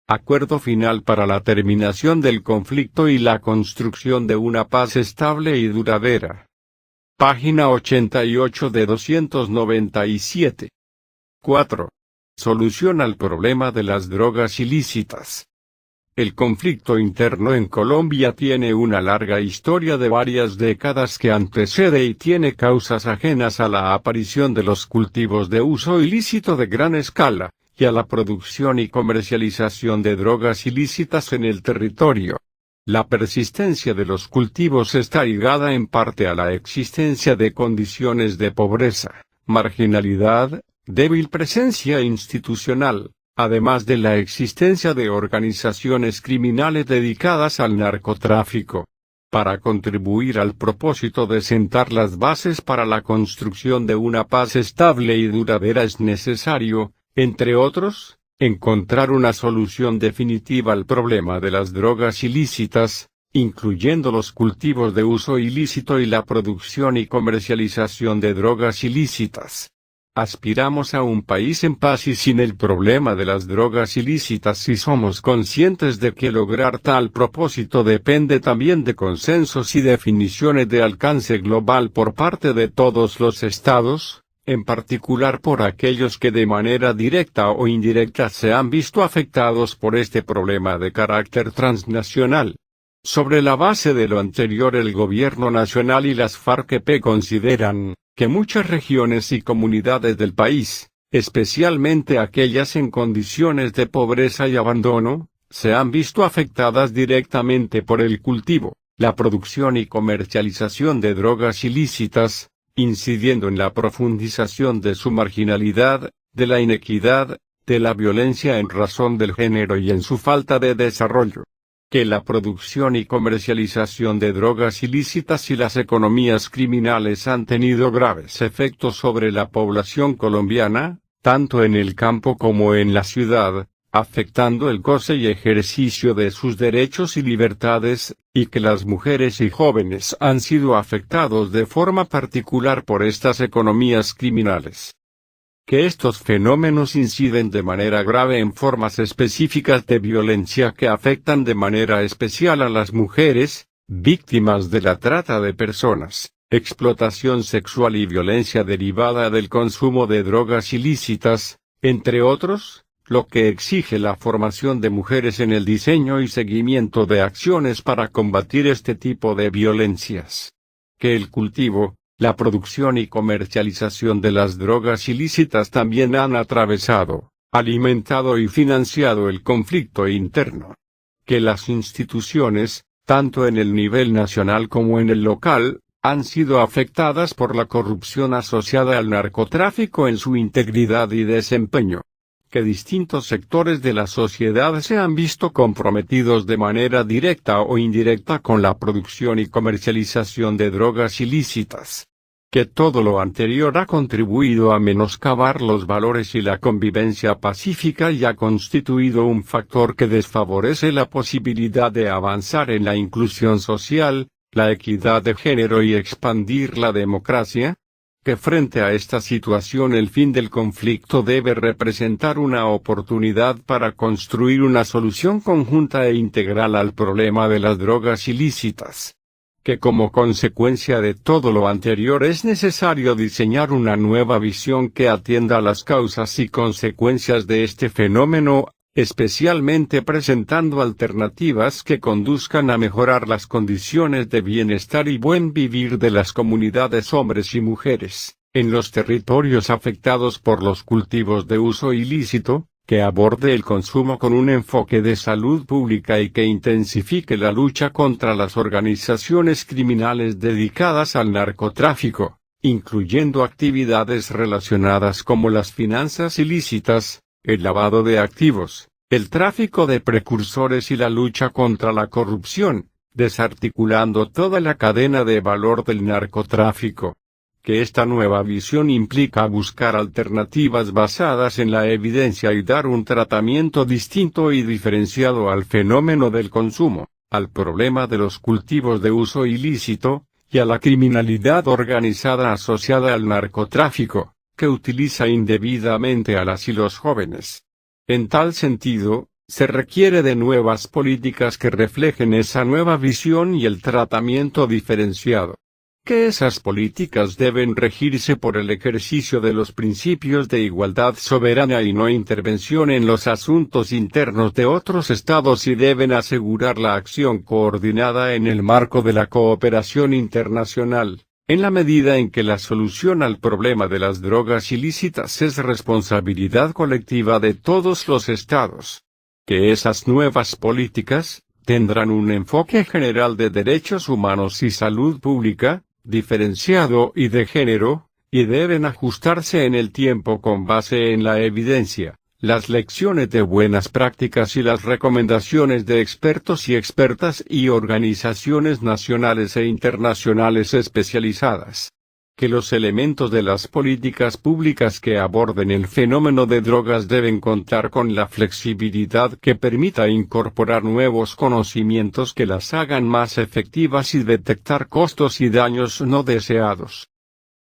Acuerdo final para la terminación del conflicto y la construcción de una paz estable y duradera. Página 88 de 297. 4. Solución al problema de las drogas ilícitas. El conflicto interno en Colombia tiene una larga historia de varias décadas que antecede y tiene causas ajenas a la aparición de los cultivos de uso ilícito de gran escala, y a la producción y comercialización de drogas ilícitas en el territorio. La persistencia de los cultivos está ligada en parte a la existencia de condiciones de pobreza, marginalidad, débil presencia institucional, además de la existencia de organizaciones criminales dedicadas al narcotráfico. Para contribuir al propósito de sentar las bases para la construcción de una paz estable y duradera es necesario, entre otros, encontrar una solución definitiva al problema de las drogas ilícitas, incluyendo los cultivos de uso ilícito y la producción y comercialización de drogas ilícitas. Aspiramos a un país en paz y sin el problema de las drogas ilícitas y somos conscientes de que lograr tal propósito depende también de consensos y definiciones de alcance global por parte de todos los estados, en particular por aquellos que de manera directa o indirecta se han visto afectados por este problema de carácter transnacional. Sobre la base de lo anterior, el Gobierno Nacional y las FARC-EP consideran que muchas regiones y comunidades del país, especialmente aquellas en condiciones de pobreza y abandono, se han visto afectadas directamente por el cultivo, la producción y comercialización de drogas ilícitas, incidiendo en la profundización de su marginalidad, de la inequidad, de la violencia en razón del género y en su falta de desarrollo. Que la producción y comercialización de drogas ilícitas y las economías criminales han tenido graves efectos sobre la población colombiana, tanto en el campo como en la ciudad, afectando el goce y ejercicio de sus derechos y libertades, y que las mujeres y jóvenes han sido afectados de forma particular por estas economías criminales. Que estos fenómenos inciden de manera grave en formas específicas de violencia que afectan de manera especial a las mujeres, víctimas de la trata de personas, explotación sexual y violencia derivada del consumo de drogas ilícitas, entre otros, lo que exige la formación de mujeres en el diseño y seguimiento de acciones para combatir este tipo de violencias. Que el cultivo, la producción y comercialización de las drogas ilícitas también han atravesado, alimentado y financiado el conflicto interno. Que las instituciones, tanto en el nivel nacional como en el local, han sido afectadas por la corrupción asociada al narcotráfico en su integridad y desempeño. Que distintos sectores de la sociedad se han visto comprometidos de manera directa o indirecta con la producción y comercialización de drogas ilícitas. Que todo lo anterior ha contribuido a menoscabar los valores y la convivencia pacífica y ha constituido un factor que desfavorece la posibilidad de avanzar en la inclusión social, la equidad de género y expandir la democracia. Que frente a esta situación el fin del conflicto debe representar una oportunidad para construir una solución conjunta e integral al problema de las drogas ilícitas. Que como consecuencia de todo lo anterior es necesario diseñar una nueva visión que atienda a las causas y consecuencias de este fenómeno, especialmente presentando alternativas que conduzcan a mejorar las condiciones de bienestar y buen vivir de las comunidades hombres y mujeres, en los territorios afectados por los cultivos de uso ilícito, que aborde el consumo con un enfoque de salud pública y que intensifique la lucha contra las organizaciones criminales dedicadas al narcotráfico, incluyendo actividades relacionadas como las finanzas ilícitas, el lavado de activos, el tráfico de precursores y la lucha contra la corrupción, desarticulando toda la cadena de valor del narcotráfico. Que esta nueva visión implica buscar alternativas basadas en la evidencia y dar un tratamiento distinto y diferenciado al fenómeno del consumo, al problema de los cultivos de uso ilícito, y a la criminalidad organizada asociada al narcotráfico, que utiliza indebidamente a las y los jóvenes. En tal sentido, Se requiere de nuevas políticas que reflejen esa nueva visión y el tratamiento diferenciado. Que esas políticas deben regirse por el ejercicio de los principios de igualdad soberana y no intervención en los asuntos internos de otros estados y deben asegurar la acción coordinada en el marco de la cooperación internacional, en la medida en que la solución al problema de las drogas ilícitas es responsabilidad colectiva de todos los estados. Que esas nuevas políticas tendrán un enfoque general de derechos humanos y salud pública, diferenciado y de género, y deben ajustarse en el tiempo con base en la evidencia, las lecciones de buenas prácticas y las recomendaciones de expertos y expertas y organizaciones nacionales e internacionales especializadas. Que los elementos de las políticas públicas que aborden el fenómeno de drogas deben contar con la flexibilidad que permita incorporar nuevos conocimientos que las hagan más efectivas y detectar costos y daños no deseados.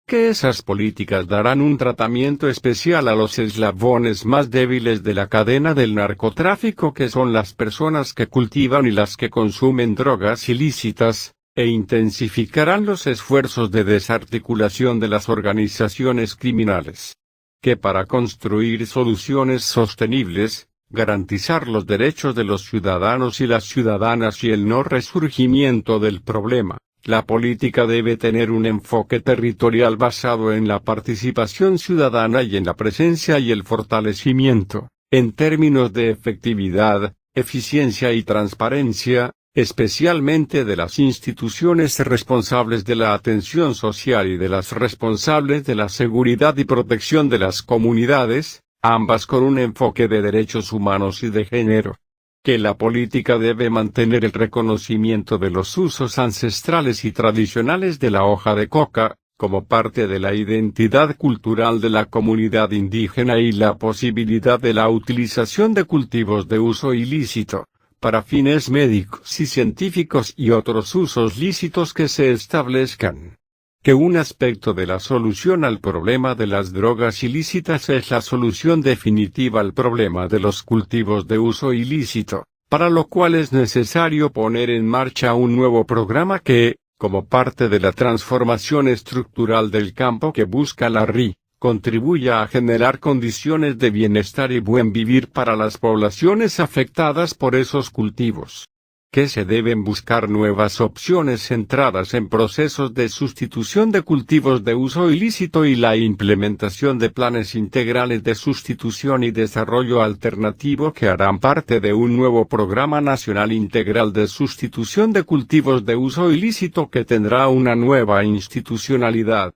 Que esas políticas darán un tratamiento especial a los eslabones más débiles de la cadena del narcotráfico, que son las personas que cultivan y las que consumen drogas ilícitas, e intensificarán los esfuerzos de desarticulación de las organizaciones criminales. Que para construir soluciones sostenibles, garantizar los derechos de los ciudadanos y las ciudadanas y el no resurgimiento del problema, la política debe tener un enfoque territorial basado en la participación ciudadana y en la presencia y el fortalecimiento, en términos de efectividad, eficiencia y transparencia, especialmente de las instituciones responsables de la atención social y de las responsables de la seguridad y protección de las comunidades, ambas con un enfoque de derechos humanos y de género. Que la política debe mantener el reconocimiento de los usos ancestrales y tradicionales de la hoja de coca, como parte de la identidad cultural de la comunidad indígena y la posibilidad de la utilización de cultivos de uso ilícito, para fines médicos y científicos y otros usos lícitos que se establezcan. Que un aspecto de la solución al problema de las drogas ilícitas es la solución definitiva al problema de los cultivos de uso ilícito, para lo cual es necesario poner en marcha un nuevo programa que, como parte de la transformación estructural del campo que busca la RI, contribuya a generar condiciones de bienestar y buen vivir para las poblaciones afectadas por esos cultivos. Que se deben buscar nuevas opciones centradas en procesos de sustitución de cultivos de uso ilícito y la implementación de planes integrales de sustitución y desarrollo alternativo que harán parte de un nuevo programa nacional integral de sustitución de cultivos de uso ilícito que tendrá una nueva institucionalidad.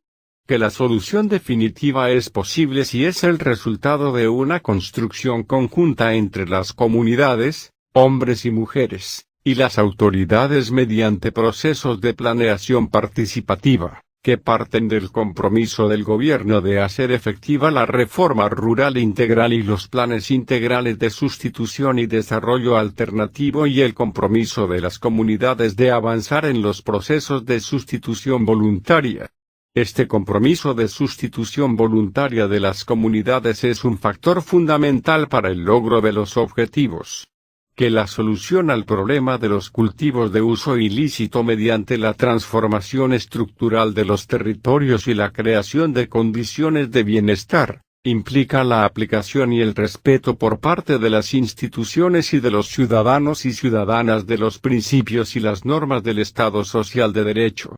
Que la solución definitiva es posible si es el resultado de una construcción conjunta entre las comunidades, hombres y mujeres, y las autoridades mediante procesos de planeación participativa, que parten del compromiso del gobierno de hacer efectiva la reforma rural integral y los planes integrales de sustitución y desarrollo alternativo y el compromiso de las comunidades de avanzar en los procesos de sustitución voluntaria. Este compromiso de sustitución voluntaria de las comunidades es un factor fundamental para el logro de los objetivos. Que la solución al problema de los cultivos de uso ilícito mediante la transformación estructural de los territorios y la creación de condiciones de bienestar, implica la aplicación y el respeto por parte de las instituciones y de los ciudadanos y ciudadanas de los principios y las normas del Estado social de derecho.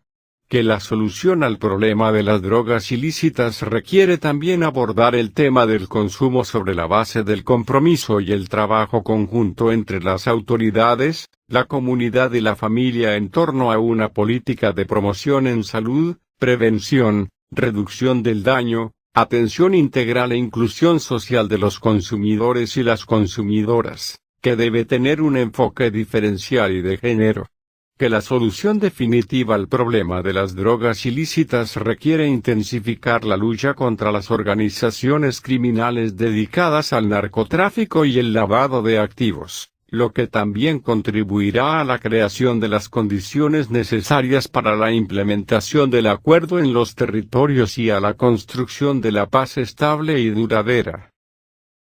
Que la solución al problema de las drogas ilícitas requiere también abordar el tema del consumo sobre la base del compromiso y el trabajo conjunto entre las autoridades, la comunidad y la familia en torno a una política de promoción en salud, prevención, reducción del daño, atención integral e inclusión social de los consumidores y las consumidoras, que debe tener un enfoque diferencial y de género. Que la solución definitiva al problema de las drogas ilícitas requiere intensificar la lucha contra las organizaciones criminales dedicadas al narcotráfico y el lavado de activos, lo que también contribuirá a la creación de las condiciones necesarias para la implementación del acuerdo en los territorios y a la construcción de la paz estable y duradera.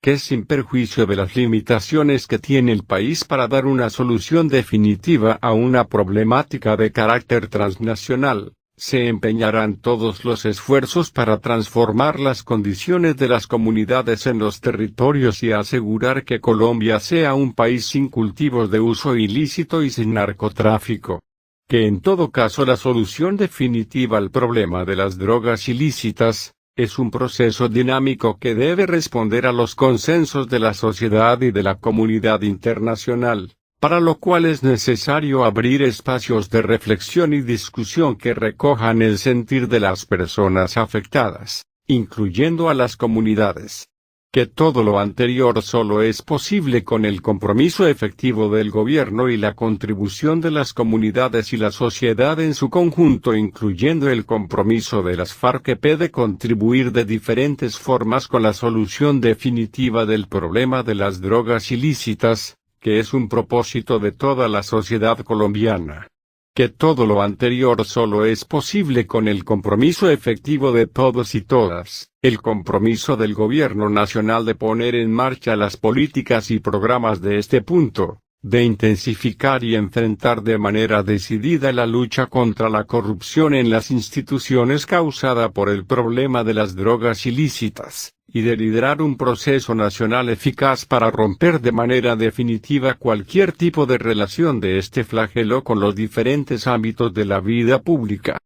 que sin perjuicio de las limitaciones que tiene el país para dar una solución definitiva a una problemática de carácter transnacional, se empeñarán todos los esfuerzos para transformar las condiciones de las comunidades en los territorios y asegurar que Colombia sea un país sin cultivos de uso ilícito y sin narcotráfico. Que en todo caso la solución definitiva al problema de las drogas ilícitas, es un proceso dinámico que debe responder a los consensos de la sociedad y de la comunidad internacional, para lo cual es necesario abrir espacios de reflexión y discusión que recojan el sentir de las personas afectadas, incluyendo a las comunidades. Que todo lo anterior solo es posible con el compromiso efectivo del gobierno y la contribución de las comunidades y la sociedad en su conjunto, incluyendo el compromiso de las FARC-EP de contribuir de diferentes formas con la solución definitiva del problema de las drogas ilícitas, que es un propósito de toda la sociedad colombiana. Que todo lo anterior solo es posible con el compromiso efectivo de todos y todas, el compromiso del Gobierno Nacional de poner en marcha las políticas y programas de este punto, de intensificar y enfrentar de manera decidida la lucha contra la corrupción en las instituciones causada por el problema de las drogas ilícitas, y de liderar un proceso nacional eficaz para romper de manera definitiva cualquier tipo de relación de este flagelo con los diferentes ámbitos de la vida pública.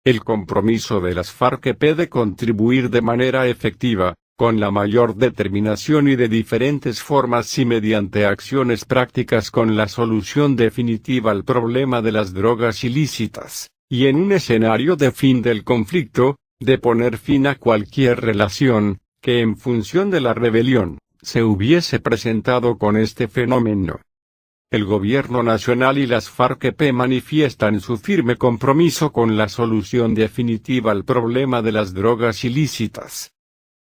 El compromiso de las FARC-EP de contribuir de manera efectiva, con la mayor determinación y de diferentes formas y mediante acciones prácticas con la solución definitiva al problema de las drogas ilícitas, y en un escenario de fin del conflicto, de poner fin a cualquier relación, que en función de la rebelión, se hubiese presentado con este fenómeno. El Gobierno Nacional y las FARC-EP manifiestan su firme compromiso con la solución definitiva al problema de las drogas ilícitas.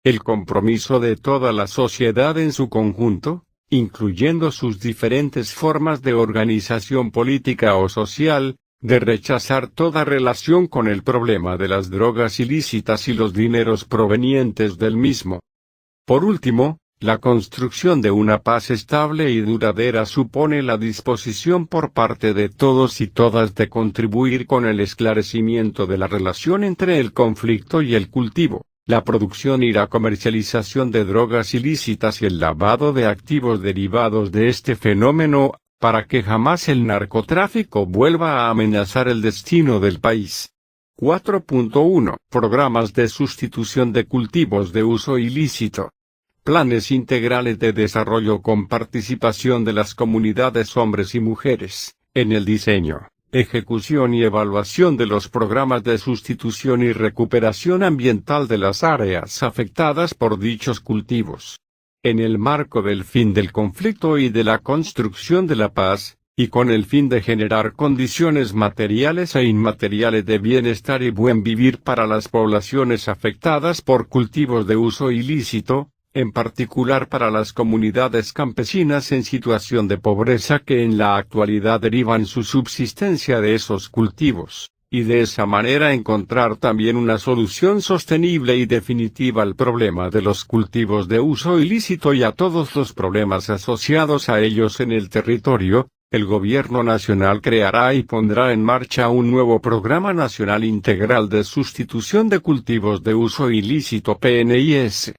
El compromiso de toda la sociedad en su conjunto, incluyendo sus diferentes formas de organización política o social, de rechazar toda relación con el problema de las drogas ilícitas y los dineros provenientes del mismo. Por último, la construcción de una paz estable y duradera supone la disposición por parte de todos y todas de contribuir con el esclarecimiento de la relación entre el conflicto y el cultivo, la producción y la comercialización de drogas ilícitas y el lavado de activos derivados de este fenómeno, para que jamás el narcotráfico vuelva a amenazar el destino del país. 4.1. Programas de sustitución de cultivos de uso ilícito. Planes integrales de desarrollo con participación de las comunidades hombres y mujeres, en el diseño, ejecución y evaluación de los programas de sustitución y recuperación ambiental de las áreas afectadas por dichos cultivos. En el marco del fin del conflicto y de la construcción de la paz, y con el fin de generar condiciones materiales e inmateriales de bienestar y buen vivir para las poblaciones afectadas por cultivos de uso ilícito, en particular para las comunidades campesinas en situación de pobreza que en la actualidad derivan su subsistencia de esos cultivos, y de esa manera encontrar también una solución sostenible y definitiva al problema de los cultivos de uso ilícito y a todos los problemas asociados a ellos en el territorio. El Gobierno Nacional creará y pondrá en marcha un nuevo Programa Nacional Integral de Sustitución de Cultivos de Uso Ilícito (PNIS).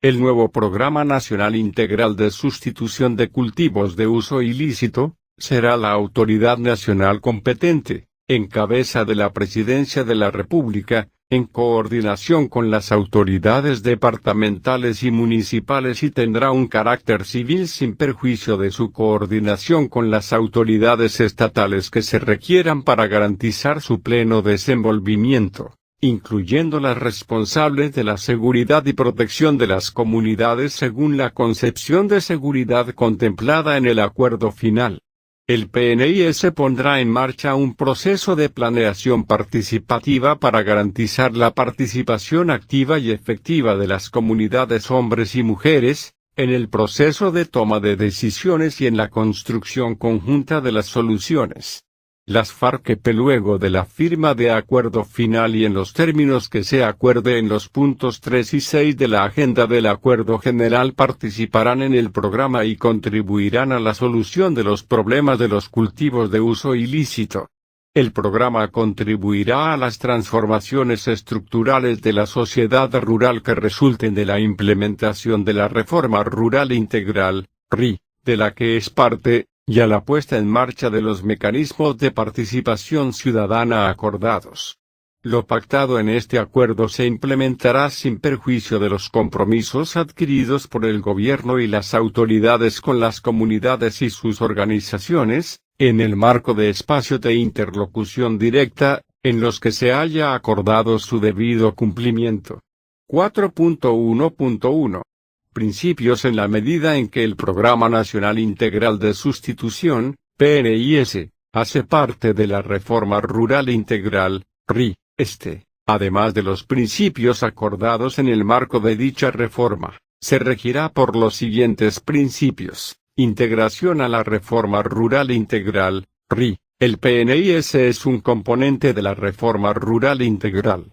El nuevo Programa Nacional Integral de Sustitución de Cultivos de Uso Ilícito, será la autoridad nacional competente, en cabeza de la Presidencia de la República, en coordinación con las autoridades departamentales y municipales y tendrá un carácter civil sin perjuicio de su coordinación con las autoridades estatales que se requieran para garantizar su pleno desenvolvimiento, incluyendo las responsables de la seguridad y protección de las comunidades según la concepción de seguridad contemplada en el acuerdo final. El PNIS pondrá en marcha un proceso de planeación participativa para garantizar la participación activa y efectiva de las comunidades hombres y mujeres, en el proceso de toma de decisiones y en la construcción conjunta de las soluciones. Las FARC-EP luego de la firma de acuerdo final y en los términos que se acuerde en los puntos 3 y 6 de la agenda del acuerdo general participarán en el programa y contribuirán a la solución de los problemas de los cultivos de uso ilícito. El programa contribuirá a las transformaciones estructurales de la sociedad rural que resulten de la implementación de la Reforma Rural Integral, RI, de la que es parte, y a la puesta en marcha de los mecanismos de participación ciudadana acordados. Lo pactado en este acuerdo se implementará sin perjuicio de los compromisos adquiridos por el gobierno y las autoridades con las comunidades y sus organizaciones, en el marco de espacios de interlocución directa, en los que se haya acordado su debido cumplimiento. 4.1.1 Principios en la medida en que el Programa Nacional Integral de Sustitución, PNIS, hace parte de la Reforma Rural Integral, RI, además de los principios acordados en el marco de dicha reforma, se regirá por los siguientes principios. Integración a la Reforma Rural Integral, RI. El PNIS es un componente de la Reforma Rural Integral.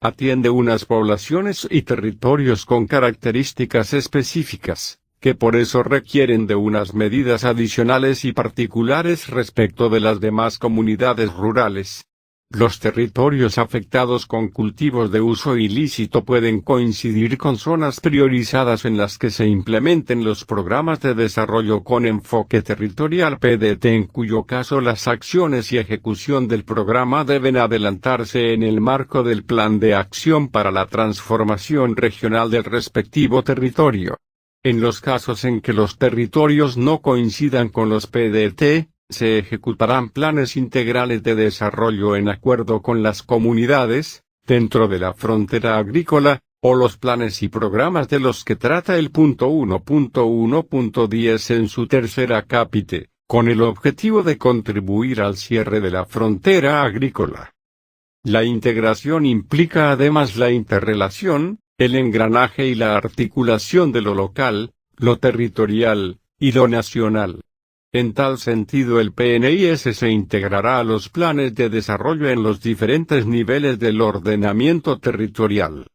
Atiende unas poblaciones y territorios con características específicas, que por eso requieren de unas medidas adicionales y particulares respecto de las demás comunidades rurales. Los territorios afectados con cultivos de uso ilícito pueden coincidir con zonas priorizadas en las que se implementen los programas de desarrollo con enfoque territorial PDT, en cuyo caso las acciones y ejecución del programa deben adelantarse en el marco del Plan de Acción para la Transformación Regional del respectivo territorio. En los casos en que los territorios no coincidan con los PDT, se ejecutarán planes integrales de desarrollo en acuerdo con las comunidades, dentro de la frontera agrícola, o los planes y programas de los que trata el punto 1.1.10 en su tercera cápite, con el objetivo de contribuir al cierre de la frontera agrícola. La integración implica además la interrelación, el engranaje y la articulación de lo local, lo territorial, y lo nacional. En tal sentido el PNIS se integrará a los planes de desarrollo en los diferentes niveles del ordenamiento territorial.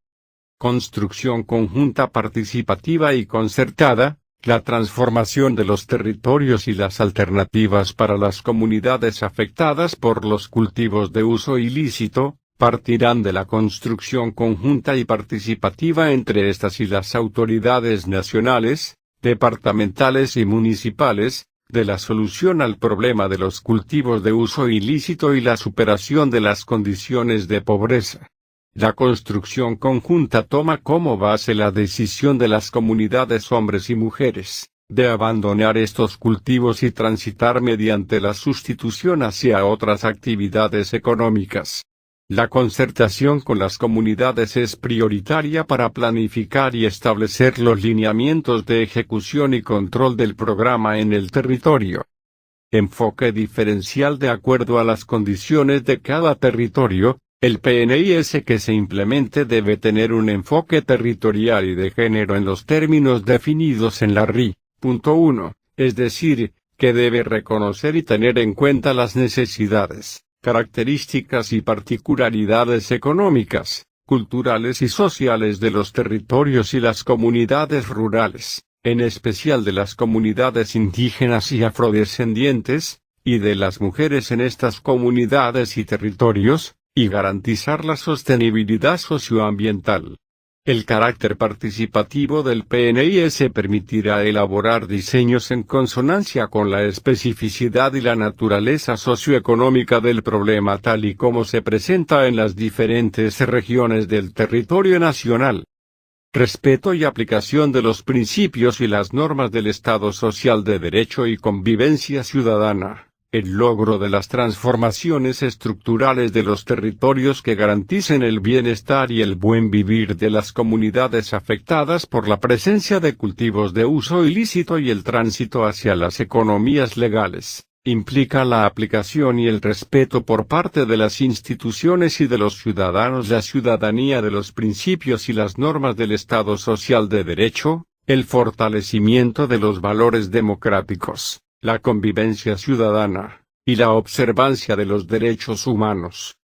Construcción conjunta participativa y concertada, la transformación de los territorios y las alternativas para las comunidades afectadas por los cultivos de uso ilícito, partirán de la construcción conjunta y participativa entre estas y las autoridades nacionales, departamentales y municipales, de la solución al problema de los cultivos de uso ilícito y la superación de las condiciones de pobreza. La construcción conjunta toma como base la decisión de las comunidades hombres y mujeres, de abandonar estos cultivos y transitar mediante la sustitución hacia otras actividades económicas. La concertación con las comunidades es prioritaria para planificar y establecer los lineamientos de ejecución y control del programa en el territorio. Enfoque diferencial de acuerdo a las condiciones de cada territorio. El PNIS que se implemente debe tener un enfoque territorial y de género en los términos definidos en la RI. 1. Es decir, que debe reconocer y tener en cuenta las necesidades, características y particularidades económicas, culturales y sociales de los territorios y las comunidades rurales, en especial de las comunidades indígenas y afrodescendientes, y de las mujeres en estas comunidades y territorios, y garantizar la sostenibilidad socioambiental. El carácter participativo del PNIS permitirá elaborar diseños en consonancia con la especificidad y la naturaleza socioeconómica del problema tal y como se presenta en las diferentes regiones del territorio nacional. Respeto y aplicación de los principios y las normas del Estado Social de Derecho y convivencia ciudadana. El logro de las transformaciones estructurales de los territorios que garanticen el bienestar y el buen vivir de las comunidades afectadas por la presencia de cultivos de uso ilícito y el tránsito hacia las economías legales, implica la aplicación y el respeto por parte de las instituciones y de los ciudadanos, la ciudadanía de los principios y las normas del Estado Social de Derecho, el fortalecimiento de los valores democráticos, la convivencia ciudadana, y la observancia de los derechos humanos.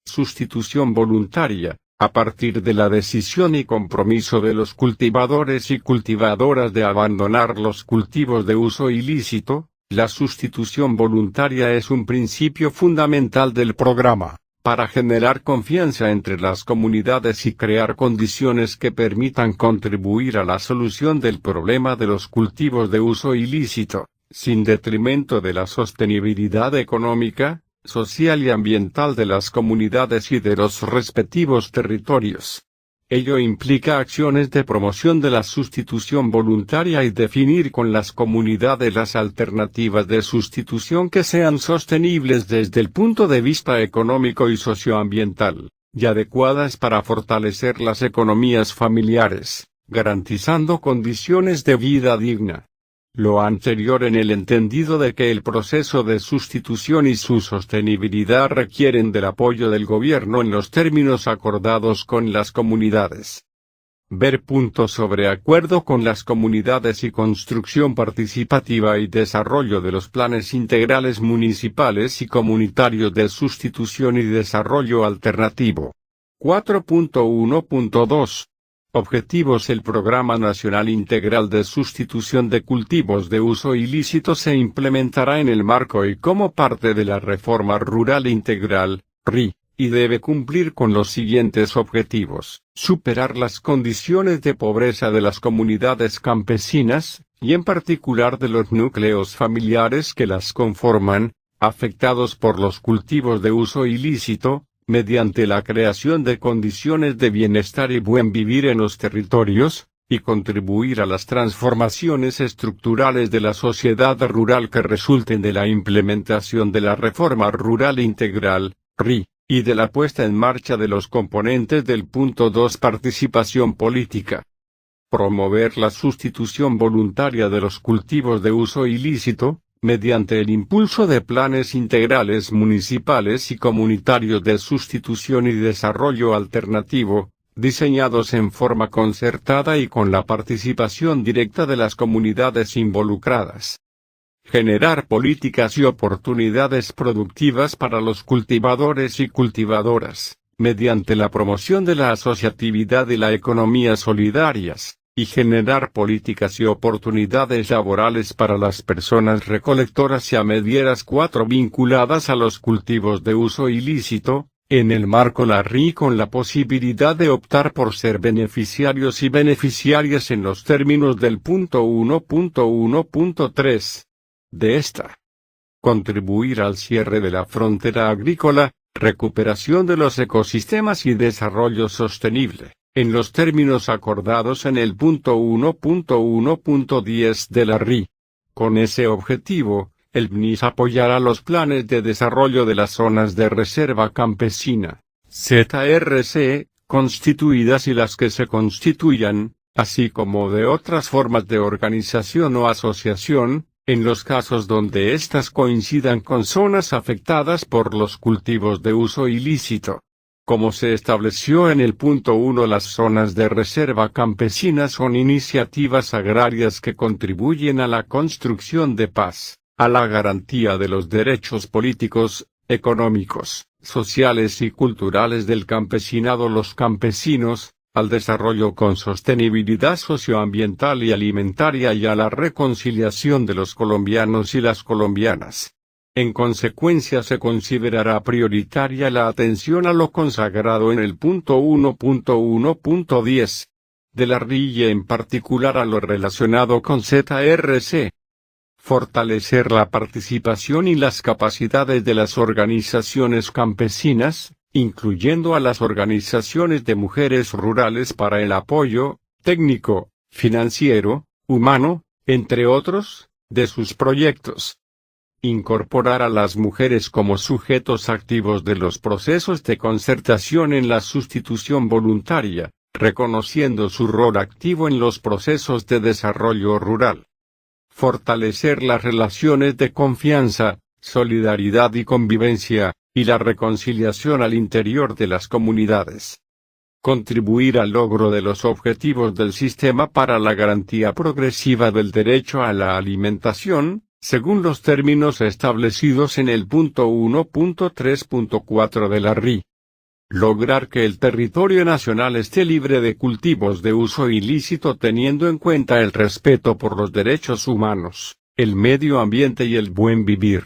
Sustitución voluntaria. A partir de la decisión y compromiso de los cultivadores y cultivadoras de abandonar los cultivos de uso ilícito, la sustitución voluntaria es un principio fundamental del programa, para generar confianza entre las comunidades y crear condiciones que permitan contribuir a la solución del problema de los cultivos de uso ilícito, sin detrimento de la sostenibilidad económica, social y ambiental de las comunidades y de los respectivos territorios. Ello implica acciones de promoción de la sustitución voluntaria y definir con las comunidades las alternativas de sustitución que sean sostenibles desde el punto de vista económico y socioambiental, y adecuadas para fortalecer las economías familiares, garantizando condiciones de vida digna. Lo anterior en el entendido de que el proceso de sustitución y su sostenibilidad requieren del apoyo del gobierno en los términos acordados con las comunidades. Ver puntos sobre acuerdo con las comunidades y construcción participativa y desarrollo de los planes integrales municipales y comunitarios de sustitución y desarrollo alternativo. 4.1.2 Objetivos. El Programa Nacional Integral de Sustitución de Cultivos de Uso Ilícito se implementará en el marco y como parte de la Reforma Rural Integral, RI, y debe cumplir con los siguientes objetivos: superar las condiciones de pobreza de las comunidades campesinas, y en particular de los núcleos familiares que las conforman, afectados por los cultivos de uso ilícito, mediante la creación de condiciones de bienestar y buen vivir en los territorios, y contribuir a las transformaciones estructurales de la sociedad rural que resulten de la implementación de la Reforma Rural Integral, RI, y de la puesta en marcha de los componentes del punto 2. Participación política. Promover la sustitución voluntaria de los cultivos de uso ilícito, mediante el impulso de planes integrales municipales y comunitarios de sustitución y desarrollo alternativo, diseñados en forma concertada y con la participación directa de las comunidades involucradas. Generar políticas y oportunidades productivas para los cultivadores y cultivadoras, mediante la promoción de la asociatividad y la economía solidarias, y generar políticas y oportunidades laborales para las personas recolectoras y amedieras. 4. Vinculadas a los cultivos de uso ilícito, en el marco la RI con la posibilidad de optar por ser beneficiarios y beneficiarias en los términos del punto 1.1.3 de esta. Contribuir al cierre de la frontera agrícola, recuperación de los ecosistemas y desarrollo sostenible, en los términos acordados en el punto 1.1.10 de la RI. Con ese objetivo, el BNIS apoyará los planes de desarrollo de las zonas de reserva campesina, ZRC, constituidas y las que se constituyan, así como de otras formas de organización o asociación, en los casos donde éstas coincidan con zonas afectadas por los cultivos de uso ilícito. Como se estableció en el punto 1, las zonas de reserva campesina son iniciativas agrarias que contribuyen a la construcción de paz, a la garantía de los derechos políticos, económicos, sociales y culturales del campesinado, los campesinos, al desarrollo con sostenibilidad socioambiental y alimentaria y a la reconciliación de los colombianos y las colombianas. En consecuencia, se considerará prioritaria la atención a lo consagrado en el punto 1.1.10 de la RI y en particular a lo relacionado con ZRC. Fortalecer la participación y las capacidades de las organizaciones campesinas, incluyendo a las organizaciones de mujeres rurales para el apoyo técnico, financiero, humano, entre otros, de sus proyectos. Incorporar a las mujeres como sujetos activos de los procesos de concertación en la sustitución voluntaria, reconociendo su rol activo en los procesos de desarrollo rural. Fortalecer las relaciones de confianza, solidaridad y convivencia, y la reconciliación al interior de las comunidades. Contribuir al logro de los objetivos del sistema para la garantía progresiva del derecho a la alimentación, según los términos establecidos en el punto 1.3.4 de la RI. Lograr que el territorio nacional esté libre de cultivos de uso ilícito teniendo en cuenta el respeto por los derechos humanos, el medio ambiente y el buen vivir.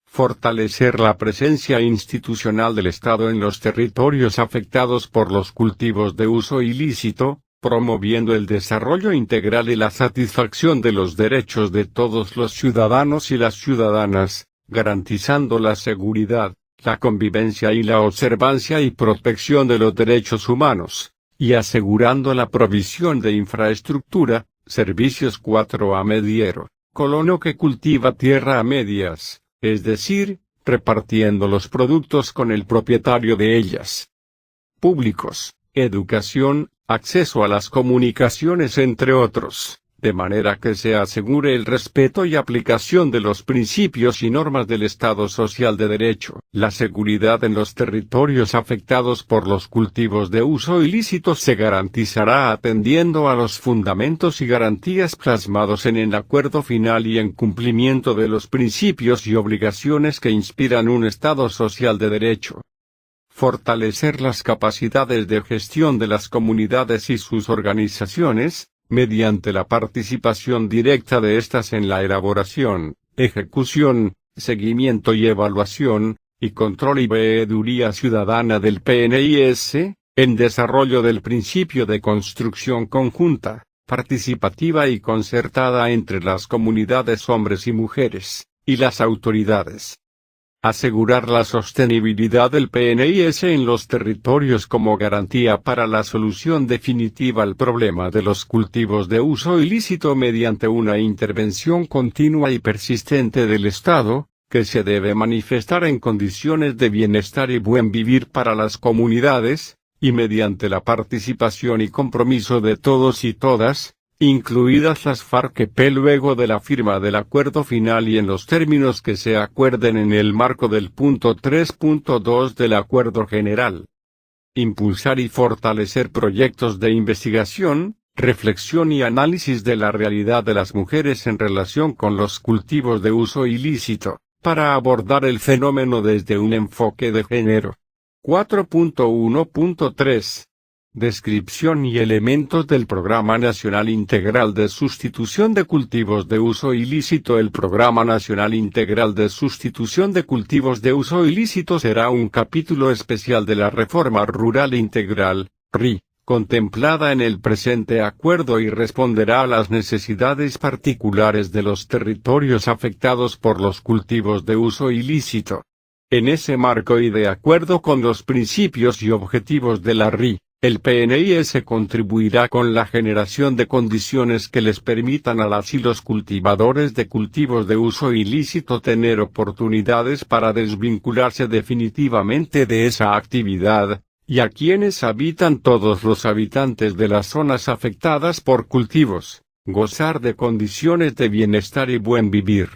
Fortalecer la presencia institucional del Estado en los territorios afectados por los cultivos de uso ilícito, promoviendo el desarrollo integral y la satisfacción de los derechos de todos los ciudadanos y las ciudadanas, garantizando la seguridad, la convivencia y la observancia y protección de los derechos humanos, y asegurando la provisión de infraestructura, servicios 4A mediero, colono que cultiva tierra a medias, es decir, repartiendo los productos con el propietario de ellas. Públicos, educación, acceso a las comunicaciones entre otros, de manera que se asegure el respeto y aplicación de los principios y normas del Estado Social de Derecho. La seguridad en los territorios afectados por los cultivos de uso ilícito se garantizará atendiendo a los fundamentos y garantías plasmados en el acuerdo final y en cumplimiento de los principios y obligaciones que inspiran un Estado Social de Derecho. Fortalecer las capacidades de gestión de las comunidades y sus organizaciones, mediante la participación directa de estas en la elaboración, ejecución, seguimiento y evaluación, y control y veeduría ciudadana del PNIS, en desarrollo del principio de construcción conjunta, participativa y concertada entre las comunidades hombres y mujeres, y las autoridades. Asegurar la sostenibilidad del PNIS en los territorios como garantía para la solución definitiva al problema de los cultivos de uso ilícito mediante una intervención continua y persistente del Estado, que se debe manifestar en condiciones de bienestar y buen vivir para las comunidades, y mediante la participación y compromiso de todos y todas, incluidas las FARC-EP luego de la firma del acuerdo final y en los términos que se acuerden en el marco del punto 3.2 del acuerdo general. Impulsar y fortalecer proyectos de investigación, reflexión y análisis de la realidad de las mujeres en relación con los cultivos de uso ilícito, para abordar el fenómeno desde un enfoque de género. 4.1.3 Descripción y elementos del Programa Nacional Integral de Sustitución de Cultivos de Uso Ilícito. El Programa Nacional Integral de Sustitución de Cultivos de Uso Ilícito será un capítulo especial de la Reforma Rural Integral, RI, contemplada en el presente acuerdo y responderá a las necesidades particulares de los territorios afectados por los cultivos de uso ilícito. En ese marco y de acuerdo con los principios y objetivos de la RI, el PNIS contribuirá con la generación de condiciones que les permitan a las y los cultivadores de cultivos de uso ilícito tener oportunidades para desvincularse definitivamente de esa actividad, y a quienes habitan todos los habitantes de las zonas afectadas por cultivos, gozar de condiciones de bienestar y buen vivir.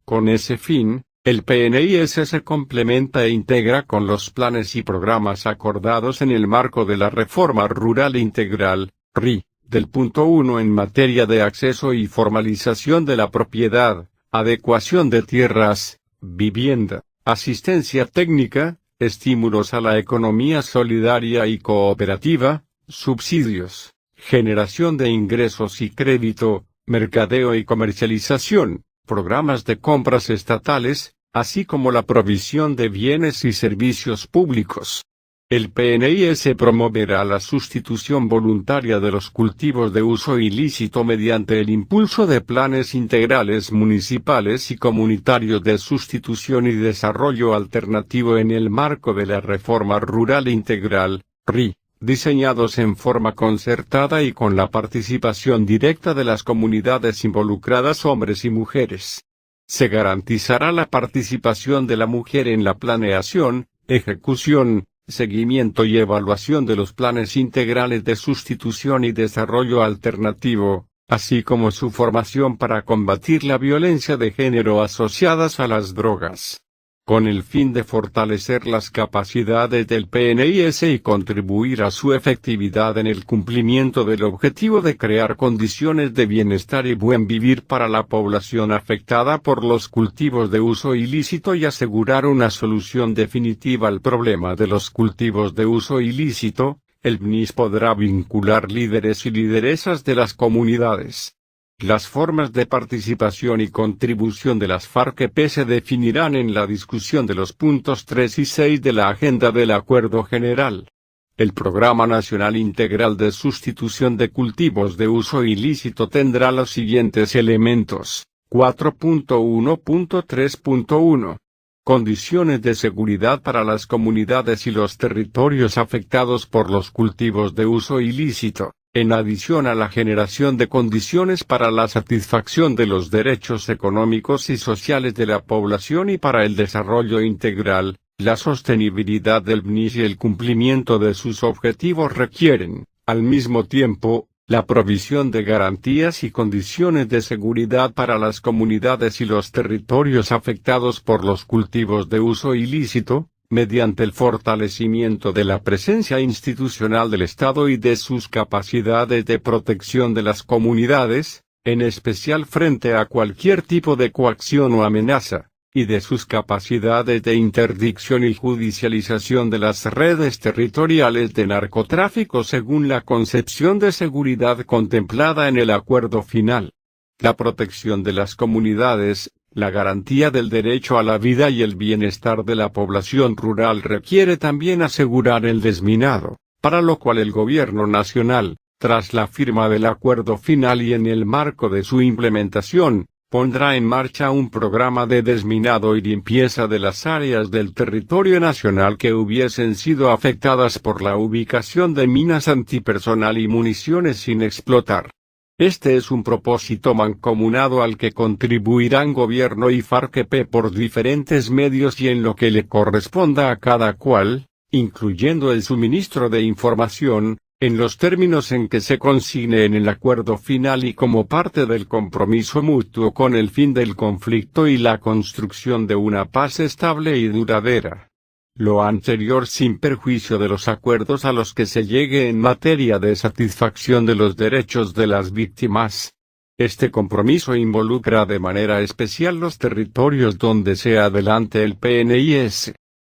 Con ese fin, el PNIS se complementa e integra con los planes y programas acordados en el marco de la Reforma Rural Integral, RI, del punto 1 en materia de acceso y formalización de la propiedad, adecuación de tierras, vivienda, asistencia técnica, estímulos a la economía solidaria y cooperativa, subsidios, generación de ingresos y crédito, mercadeo y comercialización, programas de compras estatales, así como la provisión de bienes y servicios públicos. El PNIS promoverá la sustitución voluntaria de los cultivos de uso ilícito mediante el impulso de planes integrales municipales y comunitarios de sustitución y desarrollo alternativo en el marco de la Reforma Rural Integral, RI, diseñados en forma concertada y con la participación directa de las comunidades involucradas hombres y mujeres. Se garantizará la participación de la mujer en la planeación, ejecución, seguimiento y evaluación de los planes integrales de sustitución y desarrollo alternativo, así como su formación para combatir la violencia de género asociadas a las drogas. con el fin de fortalecer las capacidades del PNIS y contribuir a su efectividad en el cumplimiento del objetivo de crear condiciones de bienestar y buen vivir para la población afectada por los cultivos de uso ilícito y asegurar una solución definitiva al problema de los cultivos de uso ilícito, el PNIS podrá vincular líderes y lideresas de las comunidades. Las formas de participación y contribución de las FARC-EP se definirán en la discusión de los puntos 3 y 6 de la agenda del Acuerdo General. El Programa Nacional Integral de Sustitución de Cultivos de Uso Ilícito tendrá los siguientes elementos. 4.1.3.1. Condiciones de seguridad para las comunidades y los territorios afectados por los cultivos de uso ilícito, en adición a la generación de condiciones para la satisfacción de los derechos económicos y sociales de la población y para el desarrollo integral. La sostenibilidad del PNIS y el cumplimiento de sus objetivos requieren, al mismo tiempo, la provisión de garantías y condiciones de seguridad para las comunidades y los territorios afectados por los cultivos de uso ilícito, mediante el fortalecimiento de la presencia institucional del Estado y de sus capacidades de protección de las comunidades, en especial frente a cualquier tipo de coacción o amenaza, y de sus capacidades de interdicción y judicialización de las redes territoriales de narcotráfico según la concepción de seguridad contemplada en el acuerdo final. La protección de las comunidades, la garantía del derecho a la vida y el bienestar de la población rural requiere también asegurar el desminado, para lo cual el Gobierno Nacional, tras la firma del acuerdo final y en el marco de su implementación, pondrá en marcha un programa de desminado y limpieza de las áreas del territorio nacional que hubiesen sido afectadas por la ubicación de minas antipersonal y municiones sin explotar. Este es un propósito mancomunado al que contribuirán gobierno y FARC-EP por diferentes medios y en lo que le corresponda a cada cual, incluyendo el suministro de información, en los términos en que se consigne en el acuerdo final y como parte del compromiso mutuo con el fin del conflicto y la construcción de una paz estable y duradera. Lo anterior sin perjuicio de los acuerdos a los que se llegue en materia de satisfacción de los derechos de las víctimas. Este compromiso involucra de manera especial los territorios donde se adelante el PNIS.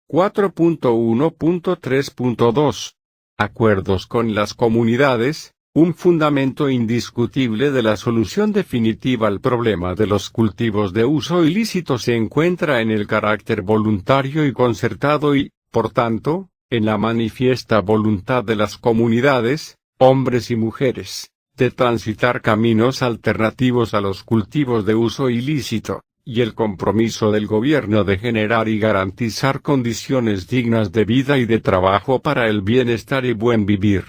4.1.3.2. Acuerdos con las comunidades, un fundamento indiscutible de la solución definitiva al problema de los cultivos de uso ilícito se encuentra en el carácter voluntario y concertado y, por tanto, en la manifiesta voluntad de las comunidades, hombres y mujeres, de transitar caminos alternativos a los cultivos de uso ilícito, y el compromiso del gobierno de generar y garantizar condiciones dignas de vida y de trabajo para el bienestar y buen vivir.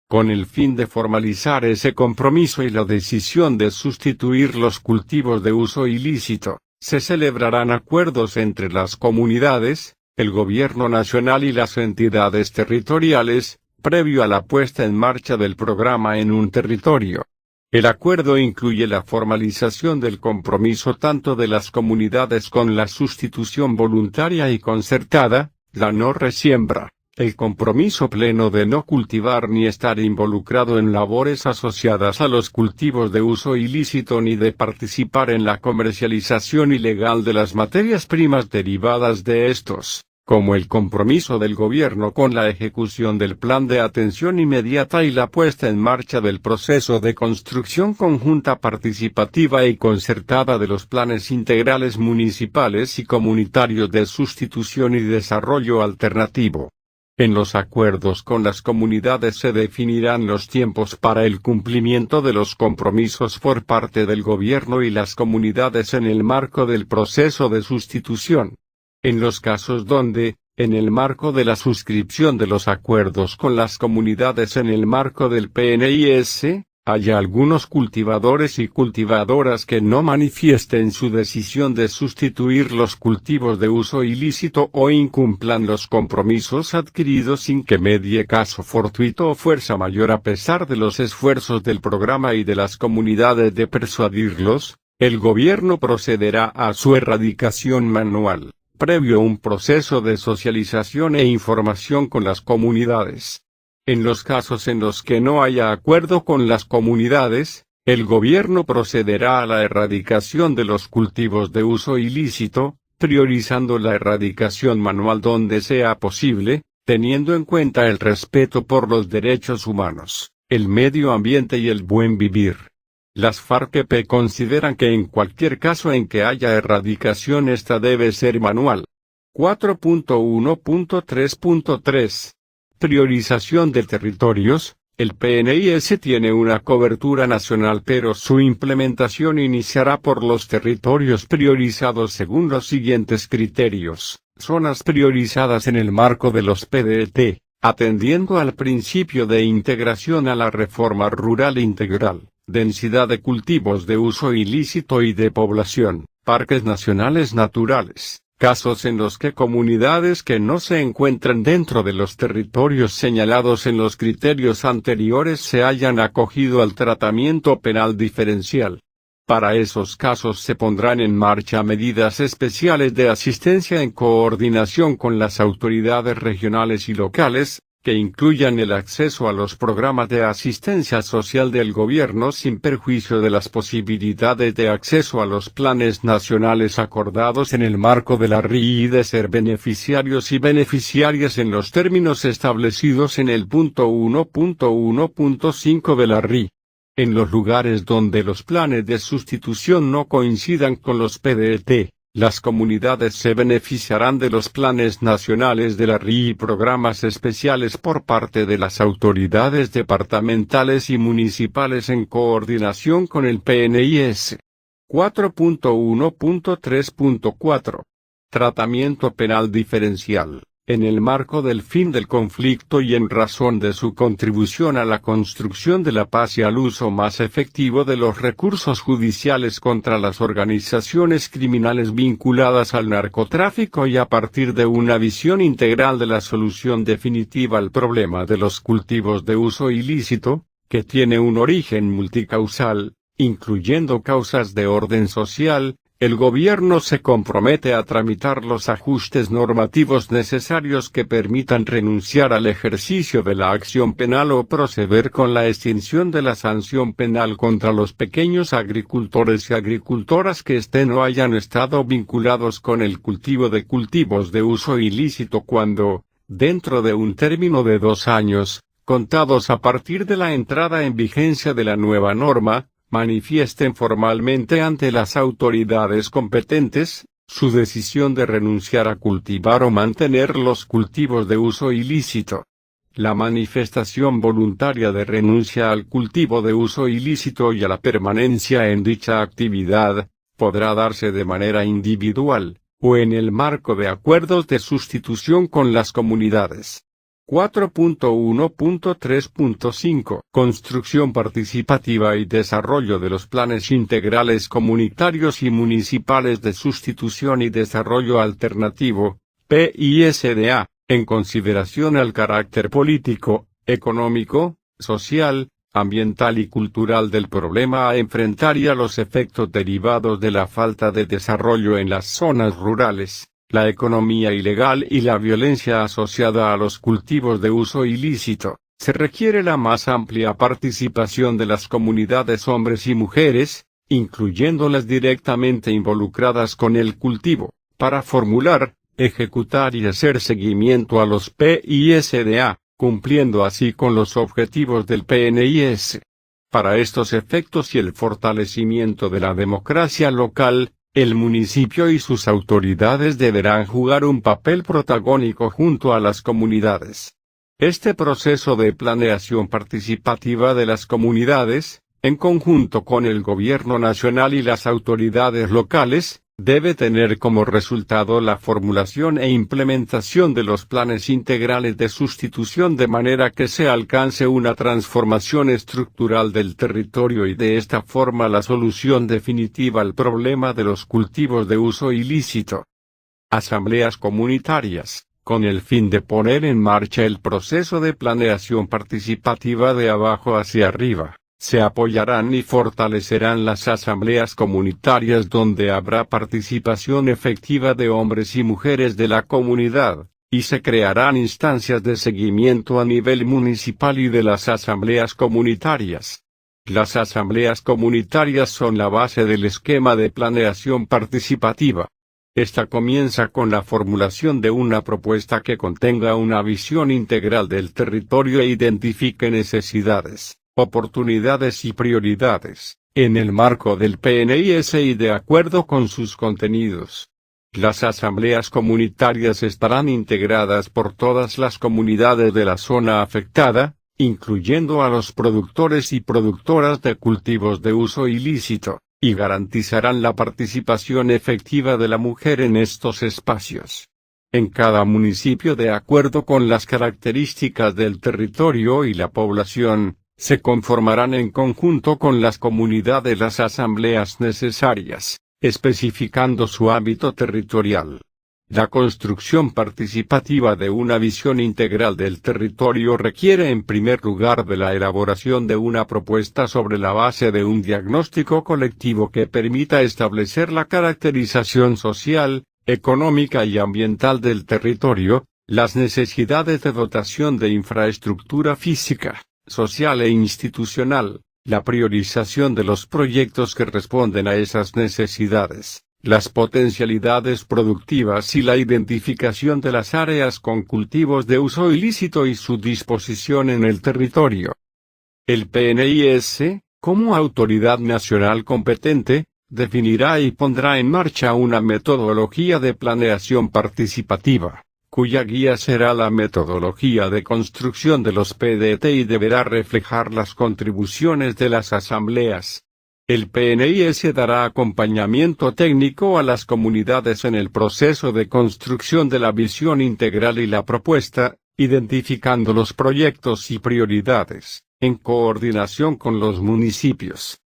Con el fin de formalizar ese compromiso y la decisión de sustituir los cultivos de uso ilícito, se celebrarán acuerdos entre las comunidades, el gobierno nacional y las entidades territoriales, previo a la puesta en marcha del programa en un territorio. El acuerdo incluye la formalización del compromiso tanto de las comunidades con la sustitución voluntaria y concertada, la no resiembra, el compromiso pleno de no cultivar ni estar involucrado en labores asociadas a los cultivos de uso ilícito ni de participar en la comercialización ilegal de las materias primas derivadas de estos, como el compromiso del gobierno con la ejecución del plan de atención inmediata y la puesta en marcha del proceso de construcción conjunta participativa y concertada de los planes integrales municipales y comunitarios de sustitución y desarrollo alternativo. En los acuerdos con las comunidades se definirán los tiempos para el cumplimiento de los compromisos por parte del gobierno y las comunidades en el marco del proceso de sustitución. En los casos donde, en el marco de la suscripción de los acuerdos con las comunidades en el marco del PNIS, haya algunos cultivadores y cultivadoras que no manifiesten su decisión de sustituir los cultivos de uso ilícito o incumplan los compromisos adquiridos sin que medie caso fortuito o fuerza mayor a pesar de los esfuerzos del programa y de las comunidades de persuadirlos, el gobierno procederá a su erradicación manual, previo un proceso de socialización e información con las comunidades. En los casos en los que no haya acuerdo con las comunidades, el gobierno procederá a la erradicación de los cultivos de uso ilícito, priorizando la erradicación manual donde sea posible, teniendo en cuenta el respeto por los derechos humanos, el medio ambiente y el buen vivir. Las FARC-EP consideran que en cualquier caso en que haya erradicación esta debe ser manual. 4.1.3.3 Priorización de territorios. El PNIS tiene una cobertura nacional pero su implementación iniciará por los territorios priorizados según los siguientes criterios. Zonas priorizadas en el marco de los PDT, atendiendo al principio de integración a la reforma rural integral, densidad de cultivos de uso ilícito y de población, parques nacionales naturales. Casos en los que comunidades que no se encuentran dentro de los territorios señalados en los criterios anteriores se hayan acogido al tratamiento penal diferencial. Para esos casos se pondrán en marcha medidas especiales de asistencia en coordinación con las autoridades regionales y locales, que incluyan el acceso a los programas de asistencia social del gobierno sin perjuicio de las posibilidades de acceso a los planes nacionales acordados en el marco de la RI y de ser beneficiarios y beneficiarias en los términos establecidos en el punto 1.1.5 de la RI. En los lugares donde los planes de sustitución no coincidan con los PDT, las comunidades se beneficiarán de los planes nacionales de la RI y programas especiales por parte de las autoridades departamentales y municipales en coordinación con el PNIS. 4.1.3.4 Tratamiento penal diferencial. En el marco del fin del conflicto y en razón de su contribución a la construcción de la paz y al uso más efectivo de los recursos judiciales contra las organizaciones criminales vinculadas al narcotráfico y a partir de una visión integral de la solución definitiva al problema de los cultivos de uso ilícito, que tiene un origen multicausal, incluyendo causas de orden social, el gobierno se compromete a tramitar los ajustes normativos necesarios que permitan renunciar al ejercicio de la acción penal o proceder con la extinción de la sanción penal contra los pequeños agricultores y agricultoras que estén o hayan estado vinculados con el cultivo de cultivos de uso ilícito cuando, dentro de un término de 2 años, contados a partir de la entrada en vigencia de la nueva norma, manifiesten formalmente ante las autoridades competentes, su decisión de renunciar a cultivar o mantener los cultivos de uso ilícito. La manifestación voluntaria de renuncia al cultivo de uso ilícito y a la permanencia en dicha actividad, podrá darse de manera individual, o en el marco de acuerdos de sustitución con las comunidades. 4.1.3.5 Construcción participativa y desarrollo de los planes integrales comunitarios y municipales de sustitución y desarrollo alternativo, PISDA, en consideración al carácter político, económico, social, ambiental y cultural del problema a enfrentar y a los efectos derivados de la falta de desarrollo en las zonas rurales, la economía ilegal y la violencia asociada a los cultivos de uso ilícito, se requiere la más amplia participación de las comunidades hombres y mujeres, incluyéndolas directamente involucradas con el cultivo, para formular, ejecutar y hacer seguimiento a los PISDA, cumpliendo así con los objetivos del PNIS. Para estos efectos y el fortalecimiento de la democracia local, el municipio y sus autoridades deberán jugar un papel protagónico junto a las comunidades. Este proceso de planeación participativa de las comunidades, en conjunto con el gobierno nacional y las autoridades locales, debe tener como resultado la formulación e implementación de los planes integrales de sustitución de manera que se alcance una transformación estructural del territorio y de esta forma la solución definitiva al problema de los cultivos de uso ilícito. Asambleas comunitarias, con el fin de poner en marcha el proceso de planeación participativa de abajo hacia arriba, Se apoyarán y fortalecerán las asambleas comunitarias donde habrá participación efectiva de hombres y mujeres de la comunidad, y se crearán instancias de seguimiento a nivel municipal y de las asambleas comunitarias. Las asambleas comunitarias son la base del esquema de planeación participativa. Esta comienza con la formulación de una propuesta que contenga una visión integral del territorio e identifique necesidades, oportunidades y prioridades, en el marco del PNIS y de acuerdo con sus contenidos. Las asambleas comunitarias estarán integradas por todas las comunidades de la zona afectada, incluyendo a los productores y productoras de cultivos de uso ilícito, y garantizarán la participación efectiva de la mujer en estos espacios. En cada municipio, de acuerdo con las características del territorio y la población, se conformarán en conjunto con las comunidades las asambleas necesarias, especificando su ámbito territorial. La construcción participativa de una visión integral del territorio requiere en primer lugar de la elaboración de una propuesta sobre la base de un diagnóstico colectivo que permita establecer la caracterización social, económica y ambiental del territorio, las necesidades de dotación de infraestructura física, social e institucional, la priorización de los proyectos que responden a esas necesidades, las potencialidades productivas y la identificación de las áreas con cultivos de uso ilícito y su disposición en el territorio. El PNIS, como autoridad nacional competente, definirá y pondrá en marcha una metodología de planeación participativa, cuya guía será la metodología de construcción de los PDT y deberá reflejar las contribuciones de las asambleas. El PNIS dará acompañamiento técnico a las comunidades en el proceso de construcción de la visión integral y la propuesta, identificando los proyectos y prioridades, en coordinación con los municipios.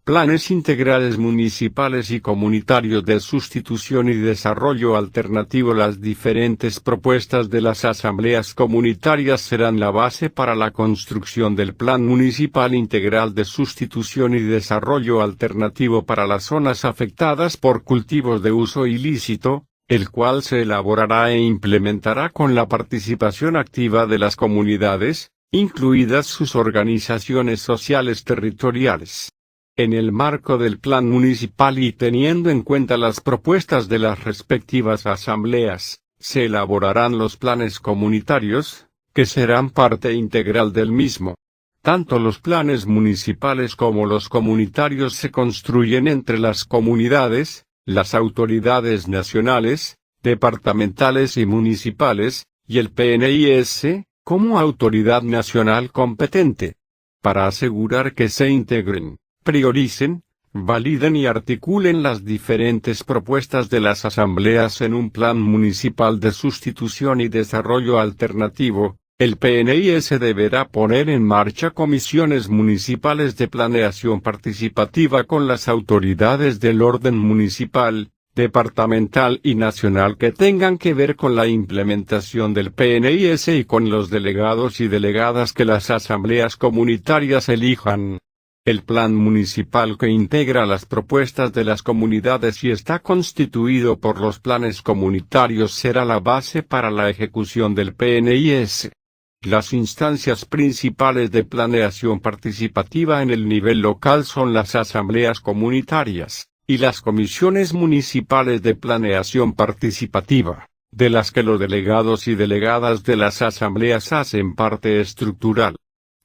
Planes integrales municipales y comunitarios de sustitución y desarrollo alternativo. Las diferentes propuestas de las asambleas comunitarias serán la base para la construcción del Plan Municipal Integral de Sustitución y Desarrollo Alternativo para las zonas afectadas por cultivos de uso ilícito, el cual se elaborará e implementará con la participación activa de las comunidades, incluidas sus organizaciones sociales territoriales. En el marco del plan municipal y teniendo en cuenta las propuestas de las respectivas asambleas, se elaborarán los planes comunitarios, que serán parte integral del mismo. Tanto los planes municipales como los comunitarios se construyen entre las comunidades, las autoridades nacionales, departamentales y municipales, y el PNIS, como autoridad nacional competente, para asegurar que se integren, prioricen, validen y articulen las diferentes propuestas de las asambleas en un plan municipal de sustitución y desarrollo alternativo. El PNIS deberá poner en marcha comisiones municipales de planeación participativa con las autoridades del orden municipal, departamental y nacional que tengan que ver con la implementación del PNIS y con los delegados y delegadas que las asambleas comunitarias elijan. El plan municipal que integra las propuestas de las comunidades y está constituido por los planes comunitarios será la base para la ejecución del PNIS. Las instancias principales de planeación participativa en el nivel local son las asambleas comunitarias, y las comisiones municipales de planeación participativa, de las que los delegados y delegadas de las asambleas hacen parte estructural.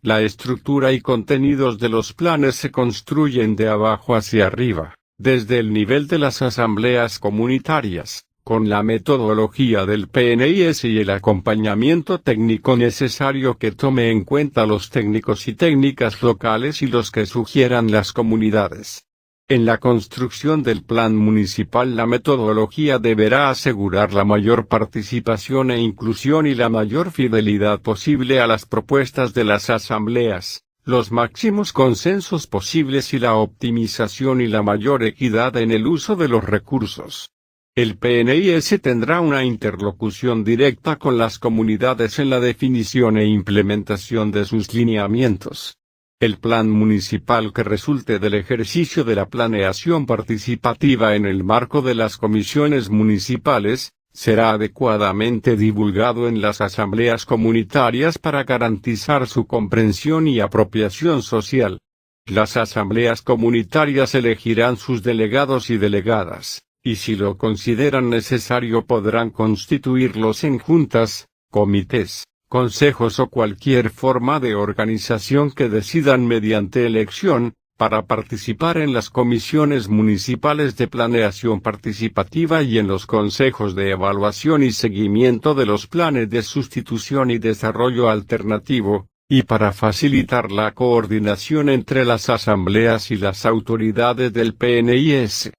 La estructura y contenidos de los planes se construyen de abajo hacia arriba, desde el nivel de las asambleas comunitarias, con la metodología del PNIS y el acompañamiento técnico necesario que tome en cuenta los técnicos y técnicas locales y los que sugieran las comunidades. En la construcción del plan municipal la metodología deberá asegurar la mayor participación e inclusión y la mayor fidelidad posible a las propuestas de las asambleas, los máximos consensos posibles y la optimización y la mayor equidad en el uso de los recursos. El PNIS tendrá una interlocución directa con las comunidades en la definición e implementación de sus lineamientos. El plan municipal que resulte del ejercicio de la planeación participativa en el marco de las comisiones municipales, será adecuadamente divulgado en las asambleas comunitarias para garantizar su comprensión y apropiación social. Las asambleas comunitarias elegirán sus delegados y delegadas, y si lo consideran necesario podrán constituirlos en juntas, comités, consejos o cualquier forma de organización que decidan mediante elección, para participar en las comisiones municipales de planeación participativa y en los consejos de evaluación y seguimiento de los planes de sustitución y desarrollo alternativo, y para facilitar la coordinación entre las asambleas y las autoridades del PNIS.